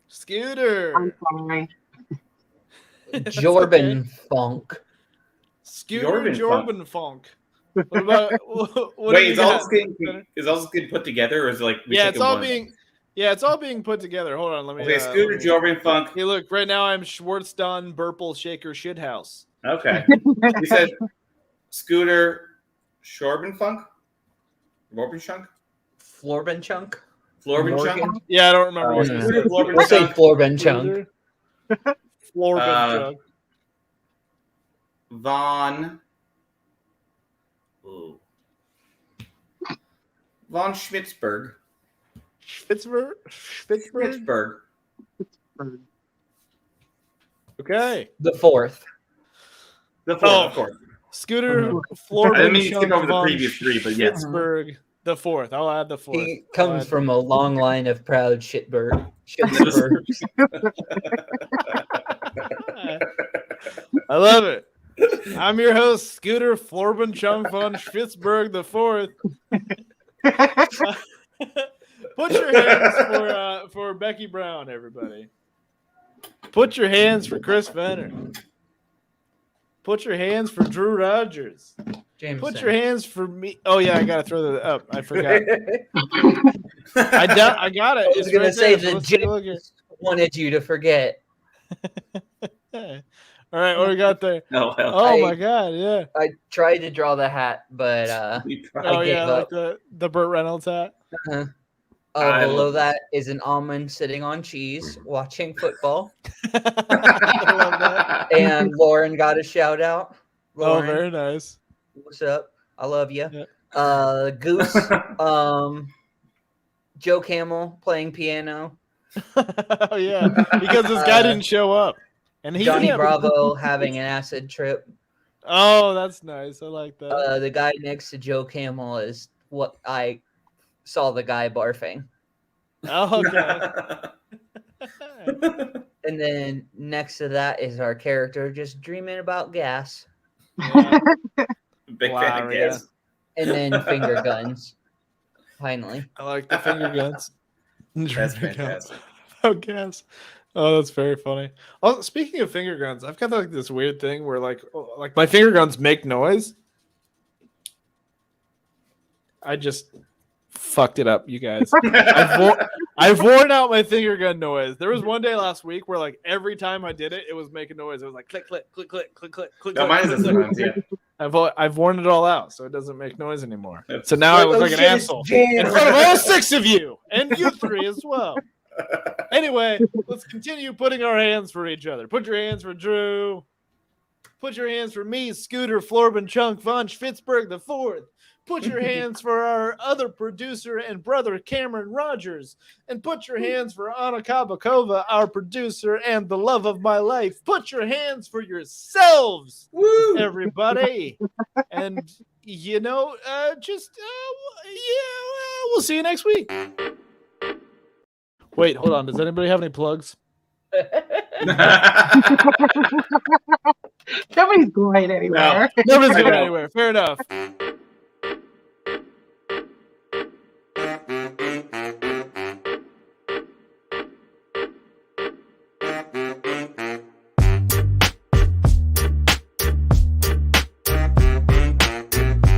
[SPEAKER 2] Scooter.
[SPEAKER 5] I'm sorry.
[SPEAKER 2] That's
[SPEAKER 3] Jordan
[SPEAKER 2] okay.
[SPEAKER 3] Funk.
[SPEAKER 2] Scooter
[SPEAKER 4] Jordan
[SPEAKER 2] Jordan Funk. What about? What do
[SPEAKER 4] Wait,
[SPEAKER 2] you
[SPEAKER 4] is all
[SPEAKER 2] got?
[SPEAKER 4] this getting put together, or is it like we
[SPEAKER 2] Yeah,
[SPEAKER 4] take
[SPEAKER 2] it's
[SPEAKER 4] them
[SPEAKER 2] all
[SPEAKER 4] one?
[SPEAKER 2] being. Yeah, it's all being put together. Hold on, let me.
[SPEAKER 4] Okay,
[SPEAKER 2] let
[SPEAKER 4] Scooter,
[SPEAKER 2] me-
[SPEAKER 4] Jordan, Funk.
[SPEAKER 2] Hey, look! Right now, I'm Schwartzdon Burple Shaker Shithouse.
[SPEAKER 4] Okay, you said Scooter, Shorben Funk, Morben Chunk,
[SPEAKER 3] Florben Chunk.
[SPEAKER 4] Florben
[SPEAKER 3] Morgan?
[SPEAKER 4] Chunk.
[SPEAKER 2] Yeah, I don't remember what
[SPEAKER 3] Yeah.
[SPEAKER 2] you
[SPEAKER 4] Scooter,
[SPEAKER 2] said.
[SPEAKER 4] Florben
[SPEAKER 3] We'll say
[SPEAKER 4] Chunk,
[SPEAKER 3] Florben Chunk.
[SPEAKER 2] Florben
[SPEAKER 4] Uh,
[SPEAKER 2] Chunk.
[SPEAKER 4] Von, von Schmitzberg.
[SPEAKER 2] Spitzberg.
[SPEAKER 4] Schmitzberg.
[SPEAKER 2] Okay.
[SPEAKER 3] The fourth.
[SPEAKER 4] The fourth,
[SPEAKER 2] Oh.
[SPEAKER 4] of course.
[SPEAKER 2] Scooter
[SPEAKER 4] I didn't
[SPEAKER 2] Floorman
[SPEAKER 4] mean to skip
[SPEAKER 2] Chunk
[SPEAKER 4] over the
[SPEAKER 2] von
[SPEAKER 4] previous three, but yes.
[SPEAKER 2] Spitzberg, the fourth. I'll add the fourth.
[SPEAKER 3] He comes from a long line of proud Shitberg. Shitbergs.
[SPEAKER 2] I love it. I'm your host, Scooter Florban Chung von Spitzberg the fourth. Put your hands for Becky Brown, everybody. Put your hands for Chris Venner. Put your hands for Drew Rogers.
[SPEAKER 3] Jameson.
[SPEAKER 2] Put your hands for me. Oh yeah, I gotta throw that up. I forgot. I got it.
[SPEAKER 3] I was gonna say that
[SPEAKER 2] Let's take a look here.
[SPEAKER 3] James wanted you to forget.
[SPEAKER 2] All right, what we got there?
[SPEAKER 4] Oh, hell.
[SPEAKER 2] Oh my god, yeah.
[SPEAKER 3] I tried to draw the hat, but
[SPEAKER 4] We tried.
[SPEAKER 2] Oh
[SPEAKER 3] gave
[SPEAKER 2] yeah,
[SPEAKER 3] up.
[SPEAKER 2] like the Burt Reynolds hat.
[SPEAKER 4] I
[SPEAKER 3] below
[SPEAKER 4] love
[SPEAKER 3] that is an almond sitting on cheese watching football.
[SPEAKER 2] I love that.
[SPEAKER 3] And Lauren got a shout out.
[SPEAKER 2] Oh,
[SPEAKER 3] Lauren,
[SPEAKER 2] very nice.
[SPEAKER 3] what's up? I love you.
[SPEAKER 2] Yeah.
[SPEAKER 3] Goose, Joe Camel playing piano.
[SPEAKER 2] Oh yeah, because this guy didn't show up, and he
[SPEAKER 3] Johnny
[SPEAKER 2] can't-
[SPEAKER 3] Bravo having an acid trip.
[SPEAKER 2] Oh, that's nice. I like that.
[SPEAKER 3] The guy next to Joe Camel is what I saw the guy barfing.
[SPEAKER 2] Oh, okay.
[SPEAKER 3] And then next to that is our character just dreaming about gas.
[SPEAKER 2] Yeah.
[SPEAKER 4] Big
[SPEAKER 2] Wow,
[SPEAKER 4] fan of
[SPEAKER 2] yeah.
[SPEAKER 4] gas.
[SPEAKER 3] And then finger guns. Finally.
[SPEAKER 2] I like the finger guns.
[SPEAKER 4] That's
[SPEAKER 2] Finger guns.
[SPEAKER 4] fantastic.
[SPEAKER 2] Oh, gas. Oh, that's very funny. Oh, speaking of finger guns, I've got like this weird thing where like my finger guns make noise. I just fucked it up, you guys. I've worn out my finger gun noise. There was one day last week where like every time I did it, it was making noise. It was like click, click, click, click, click, click, click.
[SPEAKER 4] No, mine
[SPEAKER 2] click,
[SPEAKER 4] is
[SPEAKER 2] click,
[SPEAKER 4] sometimes,
[SPEAKER 2] click.
[SPEAKER 4] yeah.
[SPEAKER 2] I've worn it all out, so it doesn't make noise anymore.
[SPEAKER 4] That's-
[SPEAKER 2] So now I look like an
[SPEAKER 3] shit, it's
[SPEAKER 2] asshole
[SPEAKER 3] jammed.
[SPEAKER 2] in front of all six of you and you three as well. Anyway, let's continue putting our hands for each other. Put your hands for Drew. Put your hands for me, Scooter Florban Chunk von Spitzberg the fourth. Put your hands for our other producer and brother, Cameron Rogers. And put your hands for Anna Kabakova, our producer and the love of my life. Put your hands for yourselves,
[SPEAKER 4] Woo!
[SPEAKER 2] everybody. And, we'll see you next week. Wait, hold on. Does anybody have any plugs?
[SPEAKER 5] Nobody's going anywhere.
[SPEAKER 2] Nobody's
[SPEAKER 4] I
[SPEAKER 2] going
[SPEAKER 4] know.
[SPEAKER 2] anywhere. Fair enough.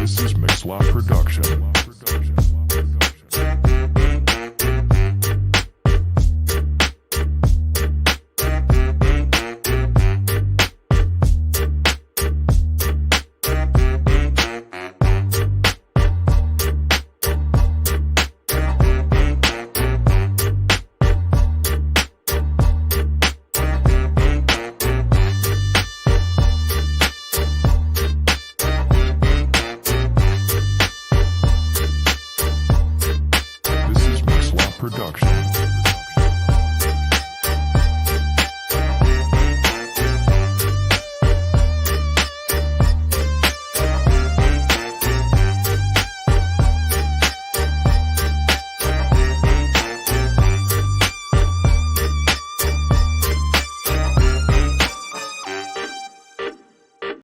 [SPEAKER 6] This is Mixlot Production. This is Mixlot Production.